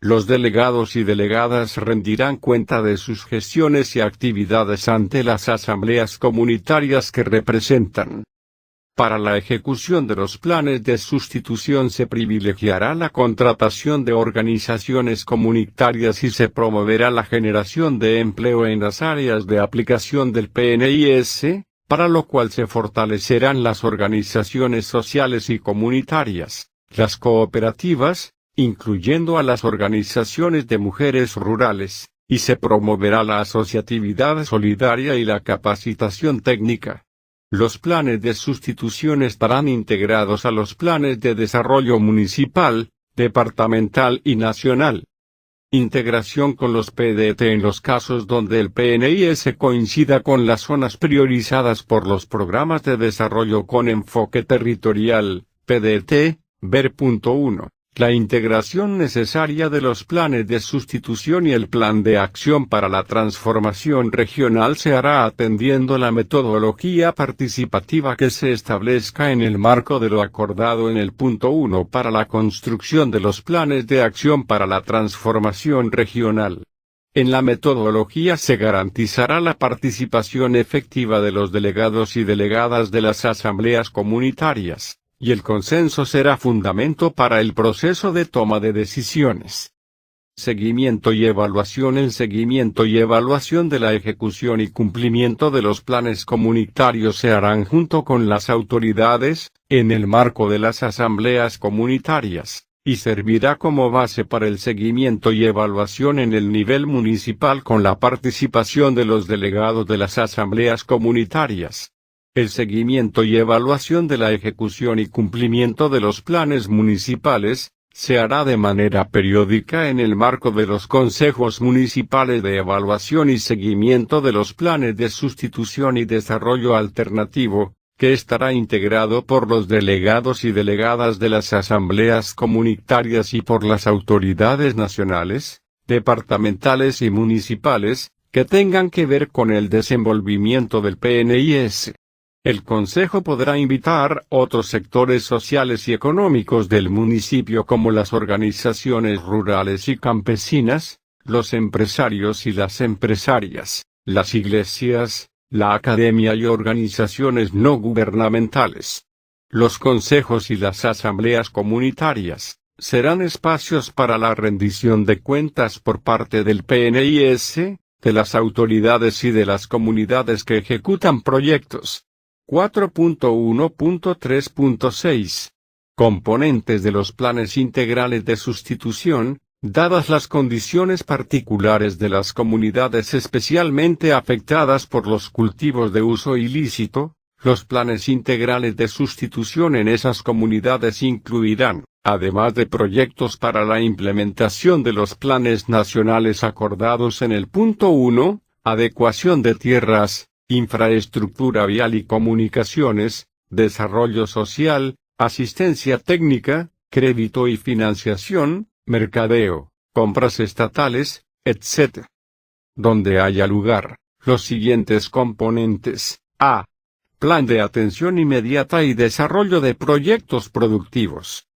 Los delegados y delegadas rendirán cuenta de sus gestiones y actividades ante las asambleas comunitarias que representan. Para la ejecución de los planes de sustitución se privilegiará la contratación de organizaciones comunitarias y se promoverá la generación de empleo en las áreas de aplicación del PNIS, para lo cual se fortalecerán las organizaciones sociales y comunitarias, las cooperativas, incluyendo a las organizaciones de mujeres rurales, y se promoverá la asociatividad solidaria y la capacitación técnica. Los planes de sustitución estarán integrados a los planes de desarrollo municipal, departamental y nacional. Integración con los PDT en los casos donde el PNIS coincida con las zonas priorizadas por los programas de desarrollo con enfoque territorial, PDT, ver punto 1. La integración necesaria de los planes de sustitución y el plan de acción para la transformación regional se hará atendiendo la metodología participativa que se establezca en el marco de lo acordado en el punto 1 para la construcción de los planes de acción para la transformación regional. En la metodología se garantizará la participación efectiva de los delegados y delegadas de las asambleas comunitarias, y el consenso será fundamento para el proceso de toma de decisiones. Seguimiento y evaluación. El seguimiento y evaluación de la ejecución y cumplimiento de los planes comunitarios se harán junto con las autoridades, en el marco de las asambleas comunitarias, y servirá como base para el seguimiento y evaluación en el nivel municipal con la participación de los delegados de las asambleas comunitarias. El seguimiento y evaluación de la ejecución y cumplimiento de los planes municipales se hará de manera periódica en el marco de los consejos municipales de evaluación y seguimiento de los planes de sustitución y desarrollo alternativo, que estará integrado por los delegados y delegadas de las asambleas comunitarias y por las autoridades nacionales, departamentales y municipales, que tengan que ver con el desenvolvimiento del PNIS. El Consejo podrá invitar otros sectores sociales y económicos del municipio como las organizaciones rurales y campesinas, los empresarios y las empresarias, las iglesias, la academia y organizaciones no gubernamentales. Los consejos y las asambleas comunitarias serán espacios para la rendición de cuentas por parte del PNIS, de las autoridades y de las comunidades que ejecutan proyectos. 4.1.3.6. Componentes de los planes integrales de sustitución, dadas las condiciones particulares de las comunidades especialmente afectadas por los cultivos de uso ilícito, los planes integrales de sustitución en esas comunidades incluirán, además de proyectos para la implementación de los planes nacionales acordados en el punto 1, adecuación de tierras, infraestructura vial y comunicaciones, desarrollo social, asistencia técnica, crédito y financiación, mercadeo, compras estatales, etc. Donde haya lugar, los siguientes componentes. A. Plan de atención inmediata y desarrollo de proyectos productivos.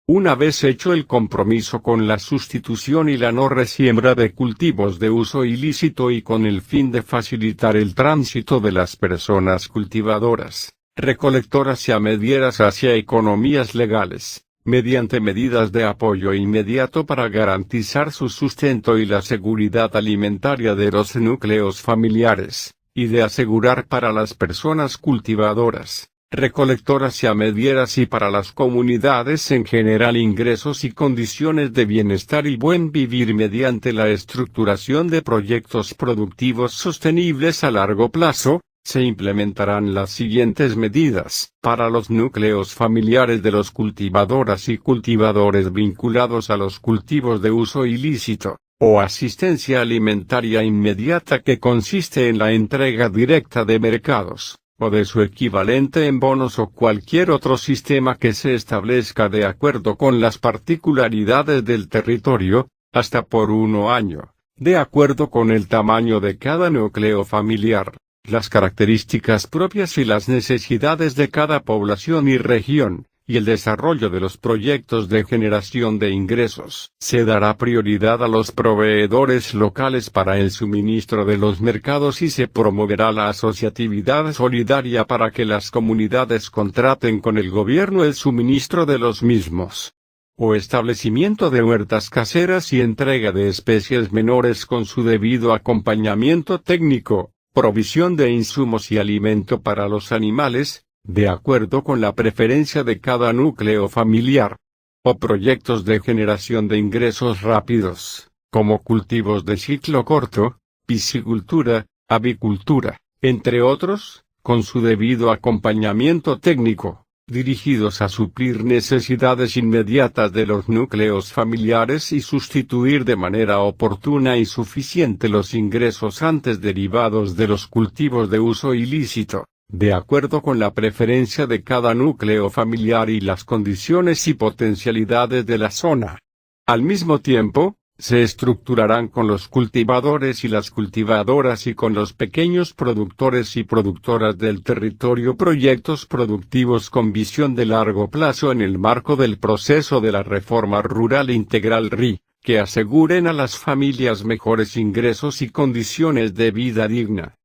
Una vez hecho el compromiso con la sustitución y la no resiembra de cultivos de uso ilícito y con el fin de facilitar el tránsito de las personas cultivadoras, recolectoras y amedieras hacia economías legales, mediante medidas de apoyo inmediato para garantizar su sustento y la seguridad alimentaria de los núcleos familiares, y de asegurar para las personas cultivadoras, recolectoras y amedieras y para las comunidades en general ingresos y condiciones de bienestar y buen vivir mediante la estructuración de proyectos productivos sostenibles a largo plazo. Se implementarán las siguientes medidas para los núcleos familiares de los cultivadoras y cultivadores vinculados a los cultivos de uso ilícito, o asistencia alimentaria inmediata que consiste en la entrega directa de mercados, o de su equivalente en bonos o cualquier otro sistema que se establezca de acuerdo con las particularidades del territorio, hasta por 1 año, de acuerdo con el tamaño de cada núcleo familiar, las características propias y las necesidades de cada población y región, y el desarrollo de los proyectos de generación de ingresos. Se dará prioridad a los proveedores locales para el suministro de los mercados y se promoverá la asociatividad solidaria para que las comunidades contraten con el gobierno el suministro de los mismos. O establecimiento de huertas caseras y entrega de especies menores con su debido acompañamiento técnico, provisión de insumos y alimento para los animales, de acuerdo con la preferencia de cada núcleo familiar, o proyectos de generación de ingresos rápidos, como cultivos de ciclo corto, piscicultura, avicultura, entre otros, con su debido acompañamiento técnico, dirigidos a suplir necesidades inmediatas de los núcleos familiares y sustituir de manera oportuna y suficiente los ingresos antes derivados de los cultivos de uso ilícito, de acuerdo con la preferencia de cada núcleo familiar y las condiciones y potencialidades de la zona. Al mismo tiempo, se estructurarán con los cultivadores y las cultivadoras y con los pequeños productores y productoras del territorio proyectos productivos con visión de largo plazo en el marco del proceso de la Reforma Rural Integral RI, que aseguren a las familias mejores ingresos y condiciones de vida digna.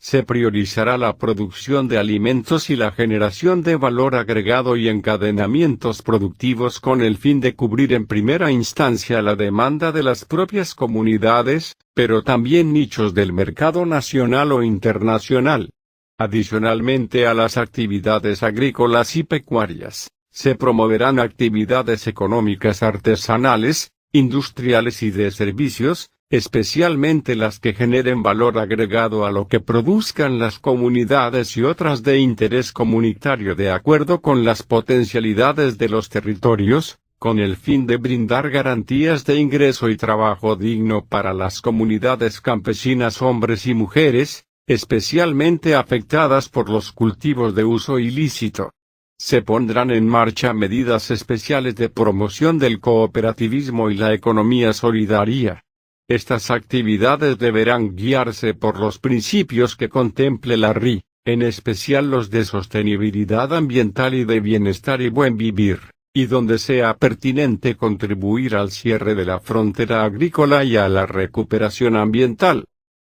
Se priorizará la producción de alimentos y la generación de valor agregado y encadenamientos productivos con el fin de cubrir en primera instancia la demanda de las propias comunidades, pero también nichos del mercado nacional o internacional. Adicionalmente a las actividades agrícolas y pecuarias, se promoverán actividades económicas artesanales, industriales y de servicios, especialmente las que generen valor agregado a lo que produzcan las comunidades y otras de interés comunitario de acuerdo con las potencialidades de los territorios, con el fin de brindar garantías de ingreso y trabajo digno para las comunidades campesinas hombres y mujeres, especialmente afectadas por los cultivos de uso ilícito. Se pondrán en marcha medidas especiales de promoción del cooperativismo y la economía solidaria. Estas actividades deberán guiarse por los principios que contemple la RI, en especial los de sostenibilidad ambiental y de bienestar y buen vivir, y donde sea pertinente contribuir al cierre de la frontera agrícola y a la recuperación ambiental.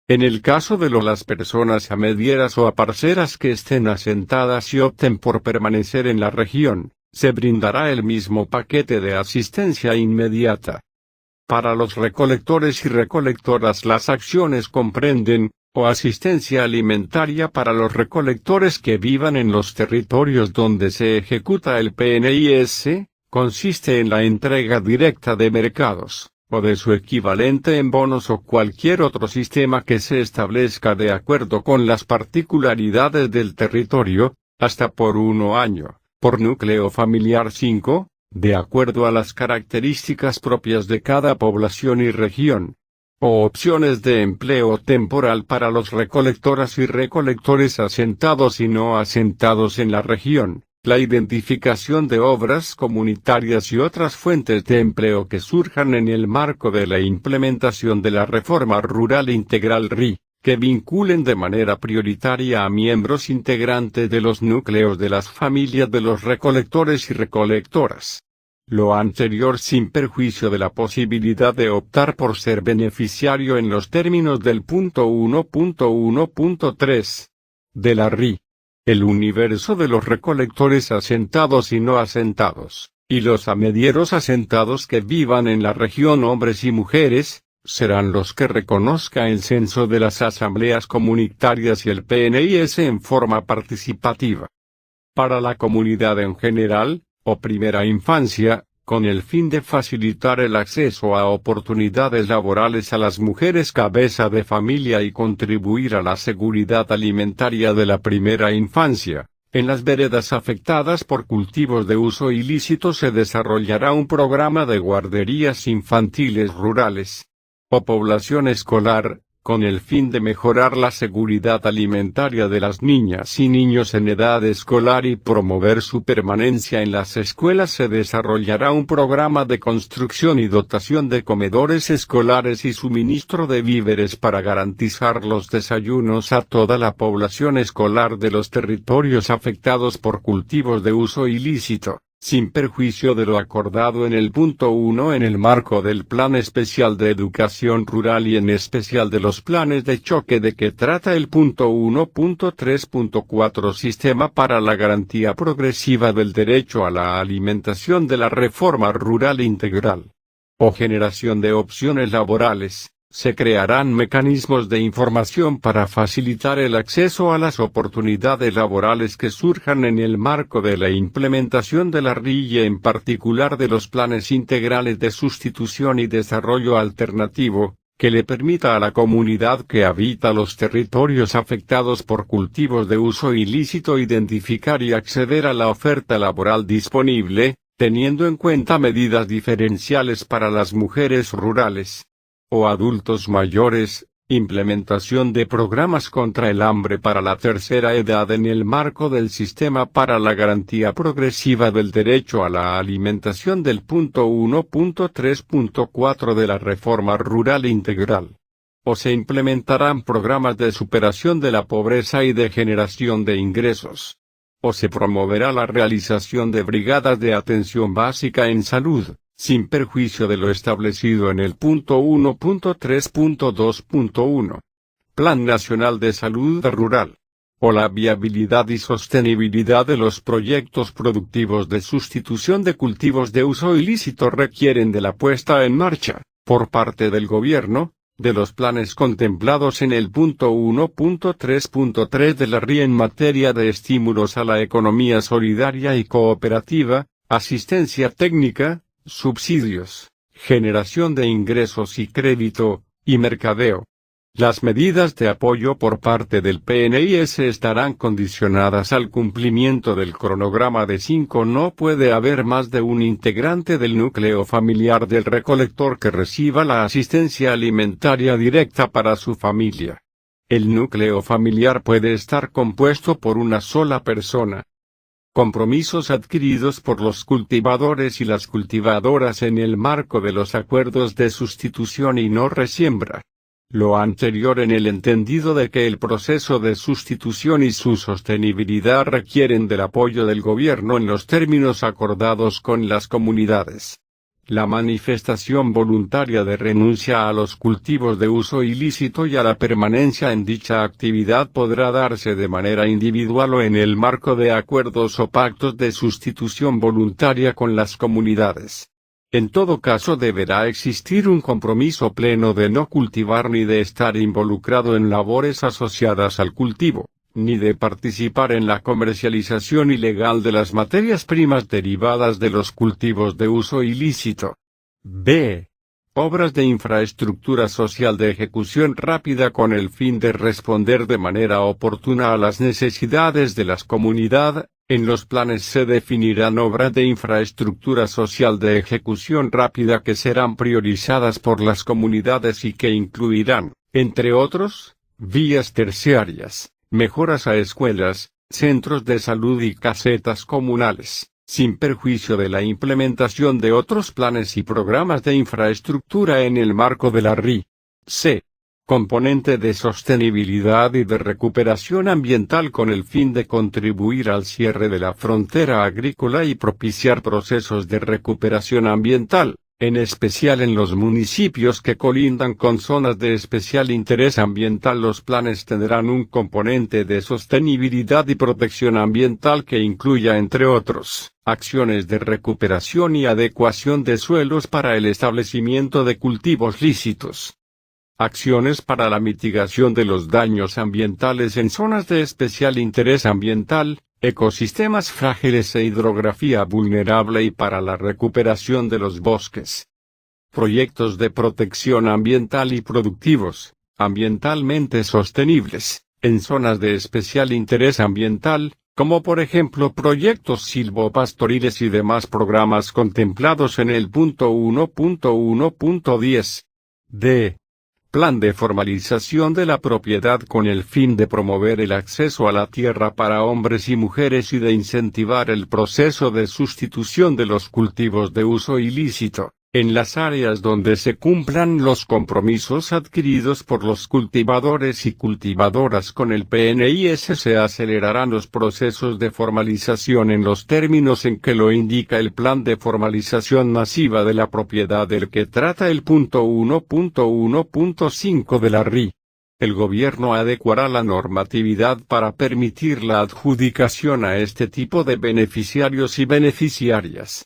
En el caso de las personas amedieras o aparceras que estén asentadas y opten por permanecer en la región, se brindará el mismo paquete de asistencia inmediata. Para los recolectores y recolectoras las acciones comprenden, o asistencia alimentaria para los recolectores que vivan en los territorios donde se ejecuta el PNIS, consiste en la entrega directa de mercados, o de su equivalente en bonos o cualquier otro sistema que se establezca de acuerdo con las particularidades del territorio, hasta por 1 año, por núcleo familiar 5, de acuerdo a las características propias de cada población y región, o opciones de empleo temporal para los recolectoras y recolectores asentados y no asentados en la región, la identificación de obras comunitarias y otras fuentes de empleo que surjan en el marco de la implementación de la Reforma Rural Integral RI, que vinculen de manera prioritaria a miembros integrantes de los núcleos de las familias de los recolectores y recolectoras. Lo anterior sin perjuicio de la posibilidad de optar por ser beneficiario en los términos del punto 1.1.3 de la RI. El universo de los recolectores asentados y no asentados, y los amedieros asentados que vivan en la región hombres y mujeres, serán los que reconozca el censo de las asambleas comunitarias y el PNIS en forma participativa. para la comunidad en general, o primera infancia, con el fin de facilitar el acceso a oportunidades laborales a las mujeres cabeza de familia y contribuir a la seguridad alimentaria de la primera infancia. En las veredas afectadas por cultivos de uso ilícito se desarrollará un programa de guarderías infantiles rurales o población escolar, con el fin de mejorar la seguridad alimentaria de las niñas y niños en edad escolar y promover su permanencia en las escuelas. Se desarrollará un programa de construcción y dotación de comedores escolares y suministro de víveres para garantizar los desayunos a toda la población escolar de los territorios afectados por cultivos de uso ilícito, sin perjuicio de lo acordado en el punto 1 en el marco del Plan Especial de Educación Rural y en especial de los planes de choque de que trata el punto 1.3.4 Sistema para la Garantía Progresiva del Derecho a la Alimentación de la Reforma Rural Integral o generación de opciones laborales. Se crearán mecanismos de información para facilitar el acceso a las oportunidades laborales que surjan en el marco de la implementación de la RI y en particular de los planes integrales de sustitución y desarrollo alternativo, que le permita a la comunidad que habita los territorios afectados por cultivos de uso ilícito identificar y acceder a la oferta laboral disponible, teniendo en cuenta medidas diferenciales para las mujeres rurales o adultos mayores, implementación de programas contra el hambre para la tercera edad en el marco del Sistema para la Garantía Progresiva del Derecho a la Alimentación del punto 1.3.4 de la Reforma Rural Integral. O se implementarán programas de superación de la pobreza y de generación de ingresos. O se promoverá la realización de brigadas de atención básica en salud, sin perjuicio de lo establecido en el punto 1.3.2.1. Plan Nacional de Salud Rural. O la viabilidad y sostenibilidad de los proyectos productivos de sustitución de cultivos de uso ilícito requieren de la puesta en marcha, por parte del gobierno, de los planes contemplados en el punto 1.3.3 de la RI en materia de estímulos a la economía solidaria y cooperativa, asistencia técnica, subsidios, generación de ingresos y crédito, y mercadeo. Las medidas de apoyo por parte del PNIS estarán condicionadas al cumplimiento del cronograma de 5. No puede haber más de un integrante del núcleo familiar del recolector que reciba la asistencia alimentaria directa para su familia. El núcleo familiar puede estar compuesto por una sola persona. Compromisos adquiridos por los cultivadores y las cultivadoras en el marco de los acuerdos de sustitución y no resiembra. Lo anterior en el entendido de que el proceso de sustitución y su sostenibilidad requieren del apoyo del gobierno en los términos acordados con las comunidades. La manifestación voluntaria de renuncia a los cultivos de uso ilícito y a la permanencia en dicha actividad podrá darse de manera individual o en el marco de acuerdos o pactos de sustitución voluntaria con las comunidades. En todo caso deberá existir un compromiso pleno de no cultivar ni de estar involucrado en labores asociadas al cultivo, ni de participar en la comercialización ilegal de las materias primas derivadas de los cultivos de uso ilícito. B. Obras de infraestructura social de ejecución rápida con el fin de responder de manera oportuna a las necesidades de las comunidades. En los planes se definirán obras de infraestructura social de ejecución rápida que serán priorizadas por las comunidades y que incluirán, entre otros, vías terciarias, mejoras a escuelas, centros de salud y casetas comunales, sin perjuicio de la implementación de otros planes y programas de infraestructura en el marco de la RI. C. Componente de sostenibilidad y de recuperación ambiental con el fin de contribuir al cierre de la frontera agrícola y propiciar procesos de recuperación ambiental, en especial en los municipios que colindan con zonas de especial interés ambiental. Los planes tendrán un componente de sostenibilidad y protección ambiental que incluya, entre otros, acciones de recuperación y adecuación de suelos para el establecimiento de cultivos lícitos. Acciones para la mitigación de los daños ambientales en zonas de especial interés ambiental, ecosistemas frágiles e hidrografía vulnerable y para la recuperación de los bosques. Proyectos de protección ambiental y productivos, ambientalmente sostenibles, en zonas de especial interés ambiental, como por ejemplo proyectos silvopastoriles y demás programas contemplados en el punto 1.1.10. D. Plan de formalización de la propiedad con el fin de promover el acceso a la tierra para hombres y mujeres y de incentivar el proceso de sustitución de los cultivos de uso ilícito, en las áreas donde se cumplan los compromisos adquiridos por los cultivadores y cultivadoras con el PNIS. Se acelerarán los procesos de formalización en los términos en que lo indica el Plan de Formalización Masiva de la Propiedad del que trata el punto 1.1.5 de la RI. El gobierno adecuará la normatividad para permitir la adjudicación a este tipo de beneficiarios y beneficiarias.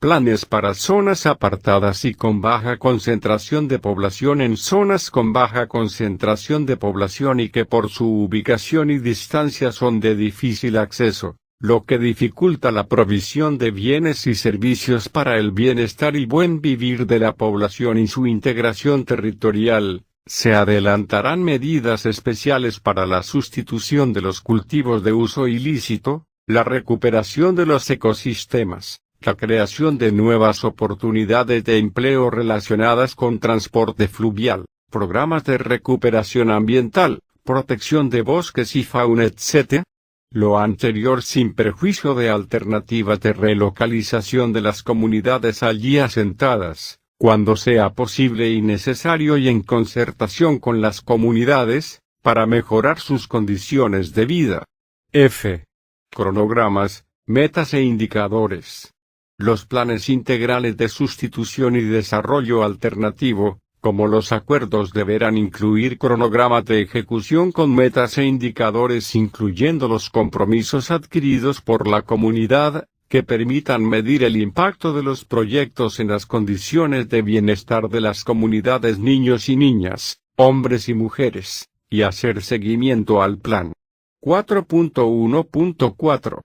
Planes para zonas apartadas y con baja concentración de población en zonas con baja concentración de población y que por su ubicación y distancia son de difícil acceso, lo que dificulta la provisión de bienes y servicios para el bienestar y buen vivir de la población y su integración territorial. Se adelantarán medidas especiales para la sustitución de los cultivos de uso ilícito, la recuperación de los ecosistemas, la creación de nuevas oportunidades de empleo relacionadas con transporte fluvial, programas de recuperación ambiental, protección de bosques y fauna, etc. Lo anterior sin perjuicio de alternativas de relocalización de las comunidades allí asentadas, cuando sea posible y necesario y en concertación con las comunidades, para mejorar sus condiciones de vida. F. Cronogramas, metas e indicadores. Los planes integrales de sustitución y desarrollo alternativo, como los acuerdos, deberán incluir cronogramas de ejecución con metas e indicadores incluyendo los compromisos adquiridos por la comunidad, que permitan medir el impacto de los proyectos en las condiciones de bienestar de las comunidades, niños y niñas, hombres y mujeres, y hacer seguimiento al plan. 4.1.4.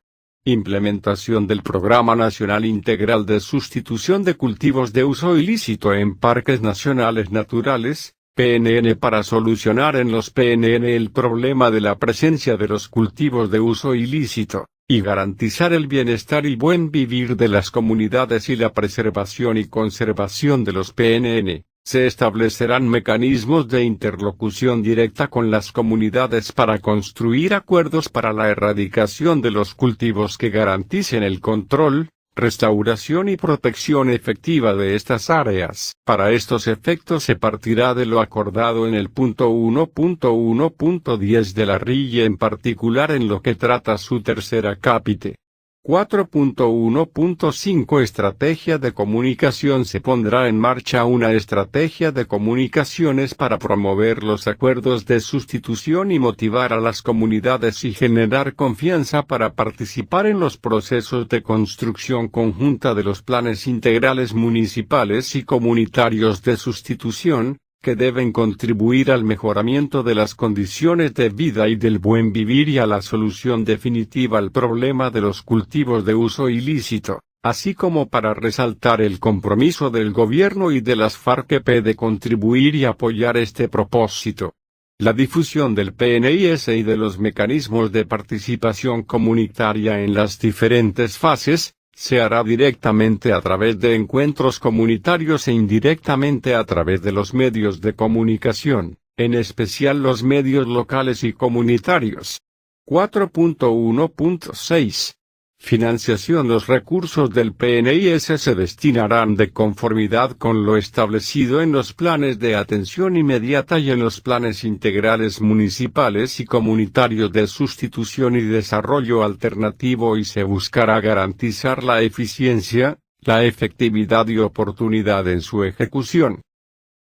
Implementación del Programa Nacional Integral de Sustitución de Cultivos de Uso Ilícito en Parques Nacionales Naturales, PNN, para solucionar en los PNN el problema de la presencia de los cultivos de uso ilícito, y garantizar el bienestar y buen vivir de las comunidades y la preservación y conservación de los PNN. Se establecerán mecanismos de interlocución directa con las comunidades para construir acuerdos para la erradicación de los cultivos que garanticen el control, restauración y protección efectiva de estas áreas. Para estos efectos se partirá de lo acordado en el punto 1.1.10 de la RI y en particular en lo que trata su tercer acápite. 4.1.5 Estrategia de comunicación. Se pondrá en marcha una estrategia de comunicaciones para promover los acuerdos de sustitución y motivar a las comunidades y generar confianza para participar en los procesos de construcción conjunta de los planes integrales municipales y comunitarios de sustitución, que deben contribuir al mejoramiento de las condiciones de vida y del buen vivir y a la solución definitiva al problema de los cultivos de uso ilícito, así como para resaltar el compromiso del gobierno y de las FARC-EP de contribuir y apoyar este propósito. La difusión del PNIS y de los mecanismos de participación comunitaria en las diferentes fases, se hará directamente a través de encuentros comunitarios e indirectamente a través de los medios de comunicación, en especial los medios locales y comunitarios. 4.1.6 Financiación. Los recursos del PNIS se destinarán de conformidad con lo establecido en los planes de atención inmediata y en los planes integrales municipales y comunitarios de sustitución y desarrollo alternativo y se buscará garantizar la eficiencia, la efectividad y oportunidad en su ejecución.